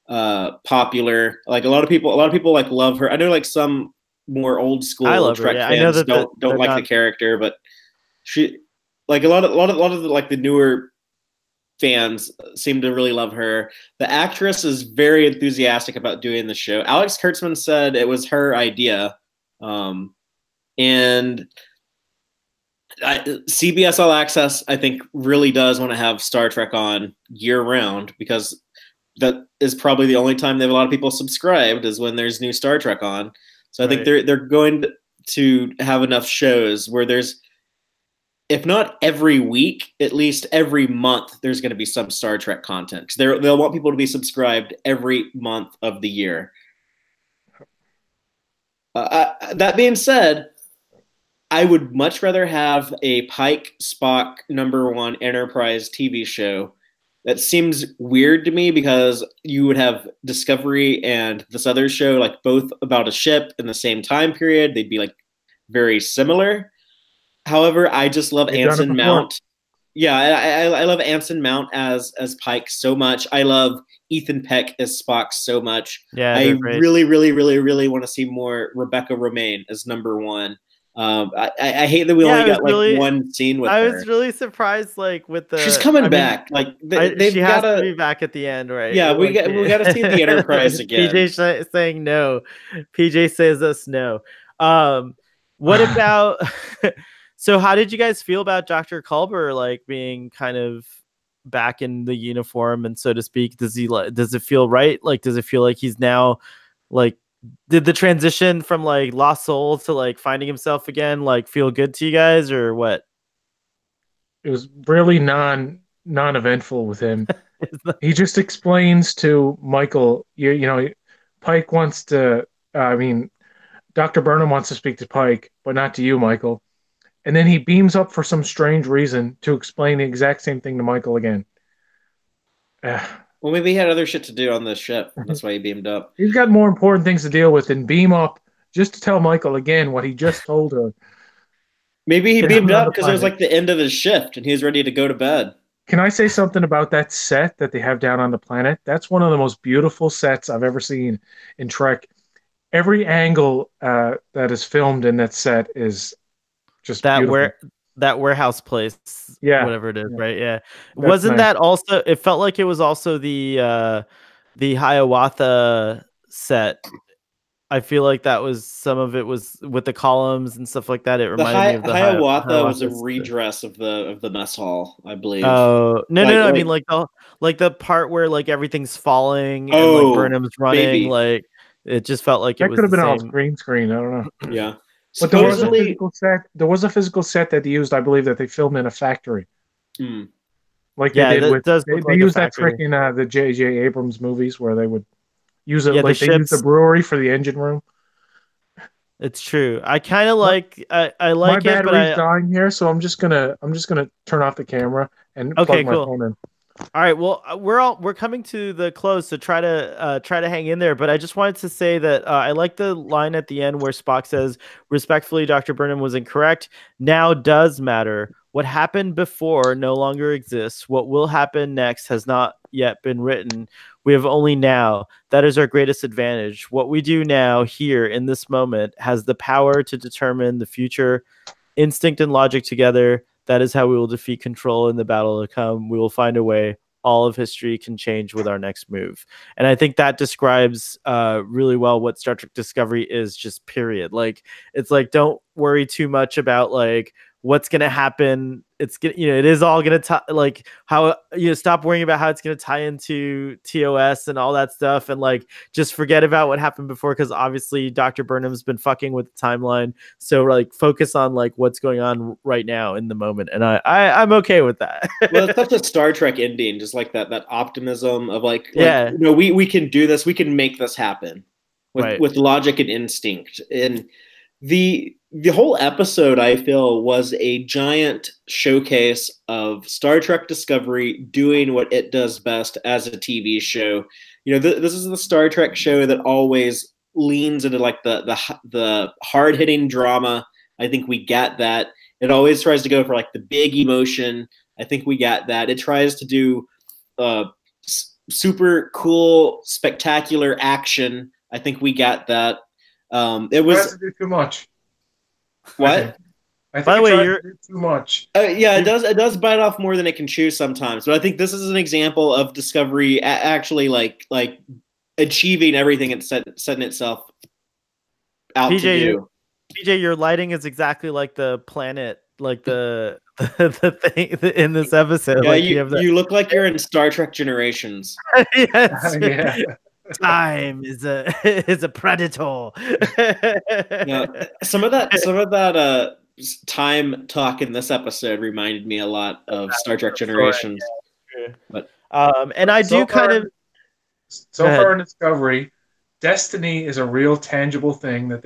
popular. Like a lot of people like love her. I know like some more old I school love her. Trek Yeah, I know fans that don't they're like the not. character, but she like a lot of the, like the newer fans seem to really love her. The actress is very enthusiastic about doing the show. Alex Kurtzman said it was her idea. And CBS All Access, I think, really does want to have Star Trek on year round because that is probably the only time they have a lot of people subscribed is when there's new Star Trek on. So I think Right. they're going to have enough shows where there's, if not every week, at least every month, there's going to be some Star Trek content because they'll want people to be subscribed every month of the year. That being said, I would much rather have a Pike Spock #1 Enterprise TV show that seems weird to me because you would have Discovery and this other show like both about a ship in the same time period. They'd be like very similar. However, I just love They've done it Anson before. Mount. Yeah, I love Anson Mount as Pike so much. I love Ethan Peck as Spock so much. Yeah, they're I great. really, really, really, really want to see more Rebecca Romaine as number one. I hate that we only got like one scene with I her. was really surprised, like with the. She's coming I mean, back. Like she they've has got to to. be back at the end, right? Yeah, we Like, got to see the Enterprise again. PJ saying no. PJ says us no. What about? So, how did you guys feel about Dr. Culber like being kind of back in the uniform and so to speak? Does it feel right? Like, does it feel like he's now like? Did the transition from like lost soul to like finding himself again like feel good to you guys or what? It was really non-eventful with him. He just explains to Michael, you know, Pike wants to. I mean, Dr. Burnham wants to speak to Pike, but not to you, Michael. And then he beams up for some strange reason to explain the exact same thing to Michael again. Well, maybe he had other shit to do on the ship. That's why he beamed up. He's got more important things to deal with than beam up just to tell Michael again what he just told her. Maybe he It's beamed not up a because it was planet. like the end of his shift and he was ready to go to bed. Can I say something about that set that they have down on the planet? That's one of the most beautiful sets I've ever seen in Trek. Every angle that is filmed in that set is just that beautiful. where that warehouse place, Yeah, whatever it is, yeah, right? Yeah. that's Wasn't nice. that also? It felt like it was also the Hiawatha set. I feel like that was some of it was with the columns and stuff like that. It The reminded me of the Hiawatha was a Hiawatha. redress of the mess hall, I believe. Oh no, Like no, no! I like mean like the part where like everything's falling and like oh Burnham's running. maybe Like it just felt like it That could was have the been all same. green screen. I don't know. yeah. But there was a Supposedly, physical set. There was a physical set that they used, I believe, that they filmed in a factory, hmm. like they Yeah, did that with. does They look like a used that trick factory. in the J.J. Abrams movies where they would use it, Yeah, the like they used the ships. brewery for the engine room. It's true. I kind of My, like I my like it, but battery's I dying here, so I'm just gonna turn off the camera and plug okay, my cool. phone in. All right, well, we're coming to the close, so try to hang in there. But I just wanted to say that I like the line at the end where Spock says, "Respectfully, Dr. Burnham was incorrect. Now does matter. What happened before no longer exists. What will happen next has not yet been written. We have only now. That is our greatest advantage. What we do now, here in this moment, has the power to determine the future. Instinct and logic together. That is how we will defeat control in the battle to come. We will find a way. All of history can change with our next move." And I think that describes really well what Star Trek Discovery is, just period. Like, it's like, don't worry too much about like what's going to happen. It's gonna, it is all going to like how, stop worrying about how it's going to tie into TOS and all that stuff. And like, just forget about what happened before. Cause obviously Dr. Burnham's been fucking with the timeline. So like focus on like what's going on right now in the moment. And I'm okay with that. Well, it's such a Star Trek ending, just like that optimism of Yeah. we can do this, we can make this happen Right. with logic and instinct. And the whole episode, I feel, was a giant showcase of Star Trek Discovery doing what it does best as a TV show. This is the Star Trek show that always leans into like the hard hitting drama. I think we got that. It always tries to go for like the big emotion. I think we got that. It tries to do super cool, spectacular action. I think we got that. It Tries was to do too much. what? I think By the it way, tries you're to do too much. Yeah, it does. It does bite off more than it can chew sometimes. But I think this is an example of Discovery actually like achieving everything it's setting itself out to do. PJ, your lighting is exactly like the planet, like the thing in this episode. Yeah, Like you have that. you look like you're in Star Trek Generations. Yes. Yeah. Time is a is a predator. Yeah, some of that time talk in this episode reminded me a lot of Star Trek Generations. Yeah. But And I do kind of So far in Discovery, destiny is a real tangible thing that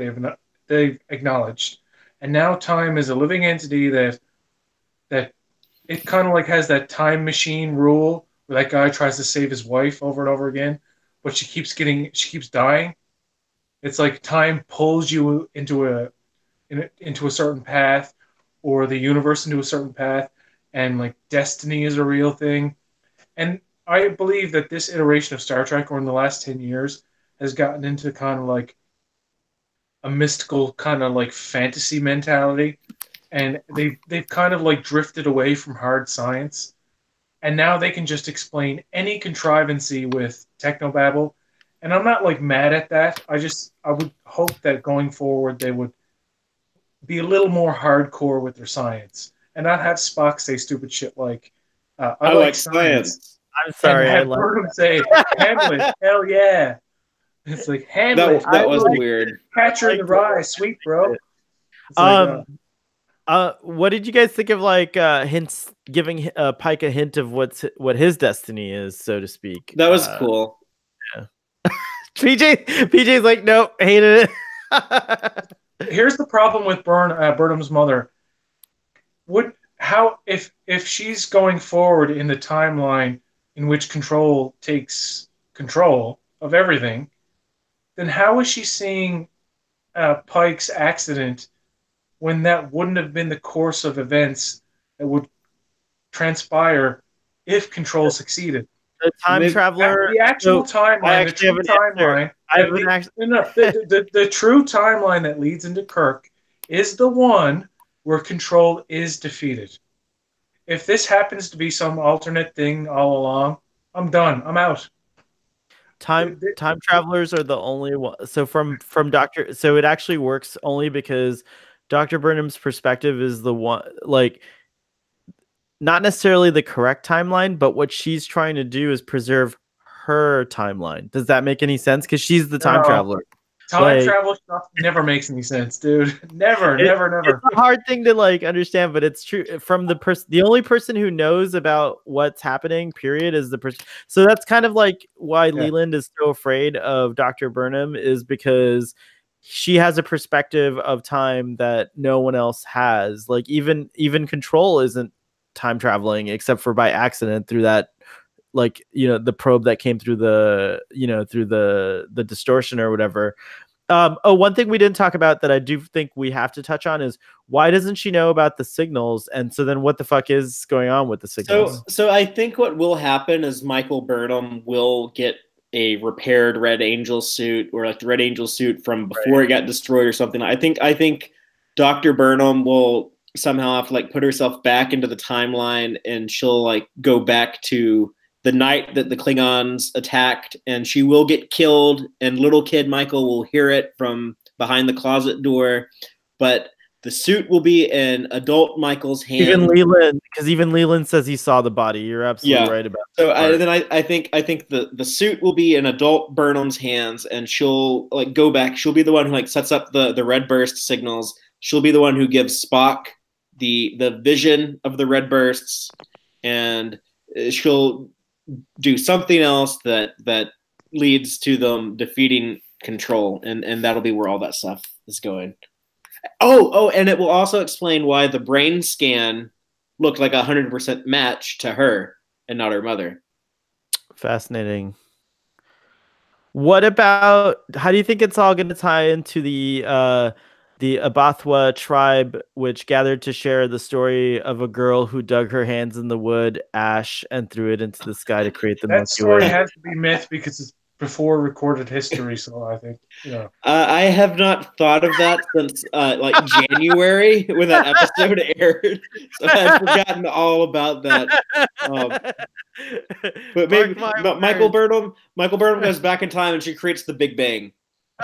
they've acknowledged, and now time is a living entity that it kind of like has that time machine rule where that guy tries to save his wife over and over again, but she keeps dying. It's like time pulls you into a certain path, or the universe into a certain path, and like destiny is a real thing. And I believe that this iteration of Star Trek, or in the last 10 years, has gotten into kind of like a mystical kind of like fantasy mentality, and they've kind of like drifted away from hard science, and now they can just explain any contrivancy with technobabble. And I'm not like mad at that. I would hope that going forward they would be a little more hardcore with their science and not have Spock say stupid shit like, "I I like like science," science. I'm and sorry. I have like Burnham say, "Handle it, hell yeah." It's like, handle it, That was like weird. catcher in the liked rye, sweet bro. it. It's like, What did you guys think of like hints giving Pike a hint of what his destiny is, so to speak? That was cool. Yeah. PJ's like, nope, hated it. here's the problem with Burnham's mother. If she's going forward in the timeline in which Control takes control of everything, then how is she seeing Pike's accident when that wouldn't have been the course of events that would transpire if Control succeeded? The time traveler. The actual So I timeline, the actually have true an answer. timeline, I have an actually. the true timeline that leads into Kirk is the one where Control is defeated. If this happens to be some alternate thing all along, I'm done. I'm out. Time travelers are the only one. So from Doctor, so it actually works only because Dr. Burnham's perspective is the one, like, not necessarily the correct timeline, but what she's trying to do is preserve her timeline. Does that make any sense? Because she's the time No. traveler. Time travel stuff never makes any sense, dude. Never. It's a hard thing to like understand, but it's true. From the only person who knows about what's happening, period, is the person. So that's kind of like why Leland is so afraid of Dr. Burnham, is because she has a perspective of time that no one else has. Like even Control isn't time traveling except for by accident through that, like, the probe that came through through the distortion or whatever. One thing we didn't talk about that I do think we have to touch on is, why doesn't she know about the signals? And so then what the fuck is going on with the signals? So I think what will happen is Michael Burnham will get a repaired Red Angel suit, or like the Red Angel suit from before it got destroyed or something. I think Dr. Burnham will somehow have to like put herself back into the timeline, and she'll like go back to the night that the Klingons attacked, and she will get killed, and little kid Michael will hear it from behind the closet door, but the suit will be in adult Michael's hand. Even Leland says he saw the body. You're absolutely right about that. So I think the suit will be in adult Burnham's hands, and she'll like go back. She'll be the one who like sets up the red burst signals. She'll be the one who gives Spock the vision of the red bursts, and she'll do something else that leads to them defeating Control, and that'll be where all that stuff is going. Oh, and it will also explain why the brain scan looked like 100% match to her and not her mother. Fascinating. What about, how do you think it's all going to tie into the Abathwa tribe, which gathered to share the story of a girl who dug her hands in the wood ash and threw it into the sky to create the Milky Way? That story Way? has to be myth because it's before recorded history. So I think, I have not thought of that since like January when that episode aired, so I've forgotten all about that. But maybe Michael Burnham goes back in time and she creates the Big Bang.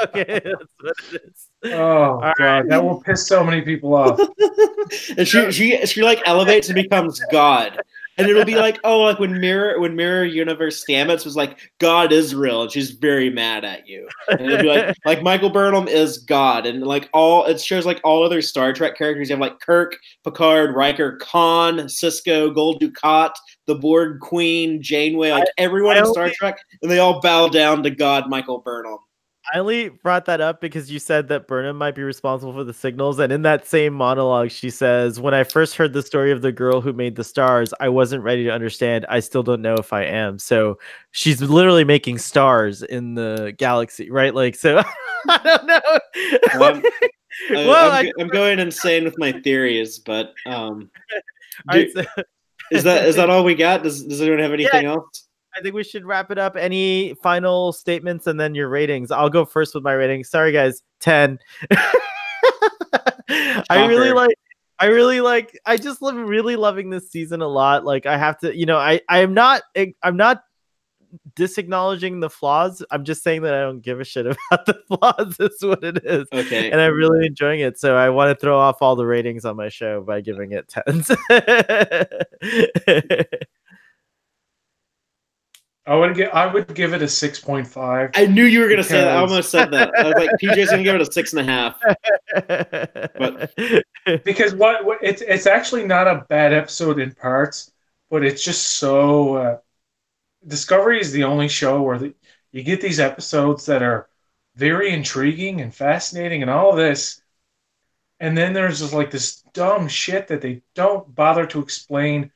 Okay, that's what it is. Oh all God, right. That will piss so many people off. And she like elevates and becomes God. And it'll be like, oh, like when Mirror Universe Stamets was like, God is real, and she's very mad at you. And it'll be like Michael Burnham is God, and like it shows like all other Star Trek characters. You have like Kirk, Picard, Riker, Khan, Sisko, Gul Dukat, the Borg Queen, Janeway, like everyone in Star Trek, and they all bow down to God Michael Burnham. I only brought that up because you said that Burnham might be responsible for the signals, and in that same monologue, she says, "When I first heard the story of the girl who made the stars, I wasn't ready to understand. I still don't know if I am." So she's literally making stars in the galaxy, right? Like, so I don't know. Well, I'm going insane with my theories, but all right, so is that all we got? Does anyone have anything else? I think we should wrap it up. Any final statements and then your ratings? I'll go first with my ratings. Sorry, guys. 10. I just love really loving this season a lot. Like I have to, I'm not disacknowledging the flaws. I'm just saying that I don't give a shit about the flaws. Is what it is. Okay. And I'm really enjoying it. So I want to throw off all the ratings on my show by giving it 10s. I would give it a 6.5. I knew you were gonna say that. I almost said that. I was like, PJ's gonna give it a 6.5. But because it's actually not a bad episode in parts, but it's just so Discovery is the only show where you get these episodes that are very intriguing and fascinating and all of this, and then there's just like this dumb shit that they don't bother to explain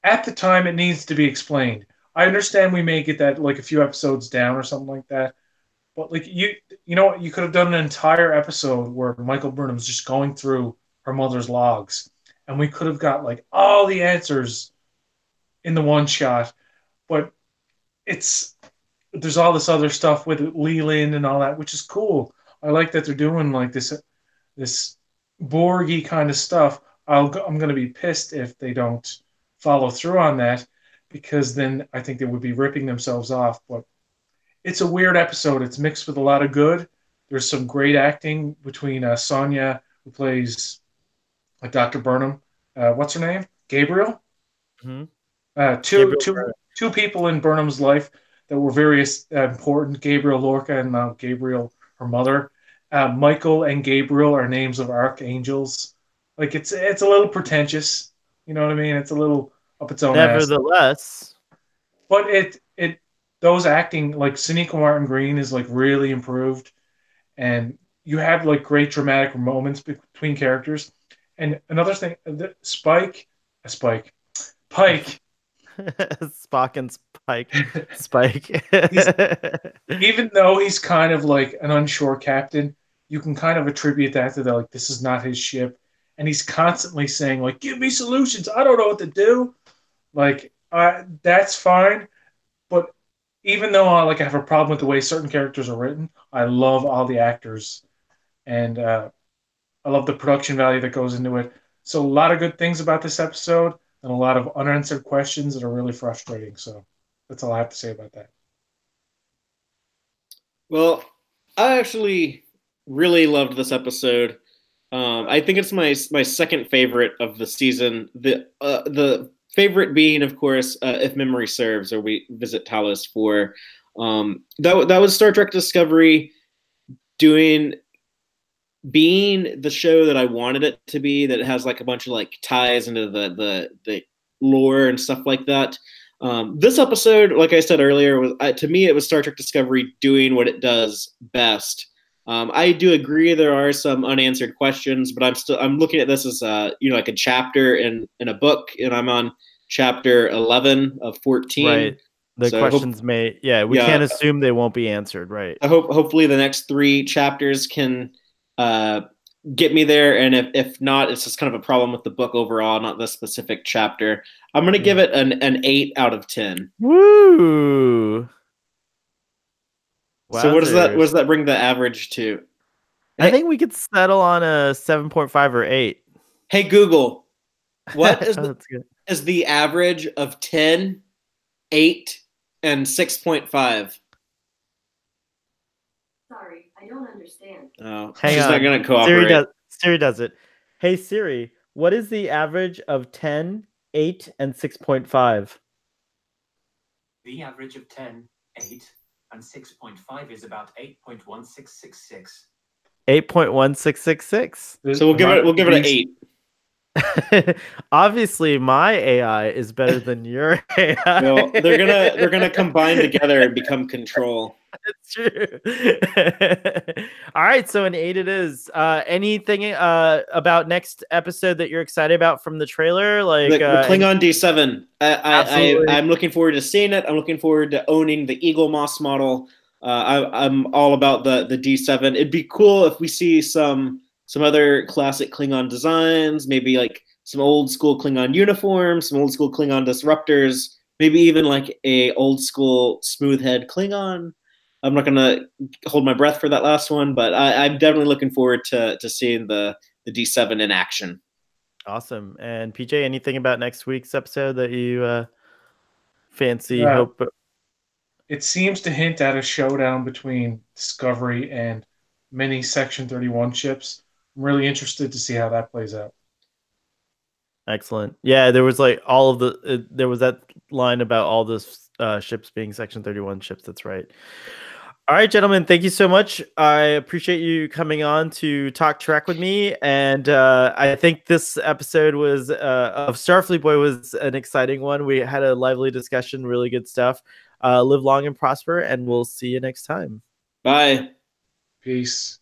at the time it needs to be explained. I understand we may get that like a few episodes down or something like that, but like you know what, you could have done an entire episode where Michael Burnham's just going through her mother's logs, and we could have got like all the answers in the one shot. But there's all this other stuff with Leland and all that, which is cool. I like that they're doing like this Borgy kind of stuff. I'm going to be pissed if they don't follow through on that, because then I think they would be ripping themselves off. But it's a weird episode. It's mixed with a lot of good. There's some great acting between Sonia, who plays Dr. Burnham. What's her name? Gabriel. Mm-hmm. Two people in Burnham's life that were very important. Gabriel Lorca and Gabriel, her mother. Michael and Gabriel are names of archangels. Like it's a little pretentious. You know what I mean? It's a little up its own ass. Nevertheless, but those acting, like Sonequa Martin Green is like really improved, and you have like great dramatic moments between characters. And another thing, Pike, Spock and Spike. Even though he's kind of like an unsure captain, you can kind of attribute that to like this is not his ship, and he's constantly saying like, "Give me solutions. I don't know what to do." Like that's fine, but even though I have a problem with the way certain characters are written, I love all the actors, and I love the production value that goes into it. So a lot of good things about this episode, and a lot of unanswered questions that are really frustrating. So that's all I have to say about that. Well, I actually really loved this episode. I think it's my second favorite of the season. The favorite being, of course, If Memory Serves, or we visit Talos 4. That was Star Trek Discovery being the show that I wanted it to be, that it has like a bunch of like ties into the lore and stuff like that. This episode, like I said earlier, was to me it was Star Trek Discovery doing what it does best. I do agree there are some unanswered questions, but I'm looking at this as like a chapter in a book, and I'm on chapter 11 of 14. Right. The questions we can't assume they won't be answered, right? Hopefully the next 3 chapters can get me there, and if not, it's just kind of a problem with the book overall, not this specific chapter. I'm going to give it an 8 out of 10. Woo! So what does that bring the average to? I think we could settle on a 7.5 or 8. Hey Google, what is the average of 10, 8, and 6.5? Sorry, I don't understand. Oh, she's not going to cooperate. Siri does it. Hey Siri, what is the average of 10, 8, and 6.5? The average of 10, 8, and 6.5 is about 8.1666. 8.1666. So we'll give it an 8. Obviously, my AI is better than your AI. Well, they're gonna combine together and become Control. It's true. All right, so an 8 it is. Anything about next episode that you're excited about from the trailer? Like The Klingon D7. Absolutely. I'm looking forward to seeing it. I'm looking forward to owning the Eagle Moss model. I'm all about the D7. It'd be cool if we see some other classic Klingon designs, maybe like some old school Klingon uniforms, some old school Klingon disruptors, maybe even like a old school smooth head Klingon. I'm not gonna hold my breath for that last one, but I'm definitely looking forward to seeing the D7 in action. Awesome. And PJ, anything about next week's episode that you fancy, Yeah. hope? It seems to hint at a showdown between Discovery and many Section 31 ships. I'm really interested to see how that plays out. Excellent. Yeah, there was like all of the there was that line about all the ships being Section 31 ships. That's right. All right, gentlemen, thank you so much. I appreciate you coming on to talk Trek with me, and I think this episode was of Starfleet Boy was an exciting one. We had a lively discussion, really good stuff. Live long and prosper, and we'll see you next time. Bye. Peace.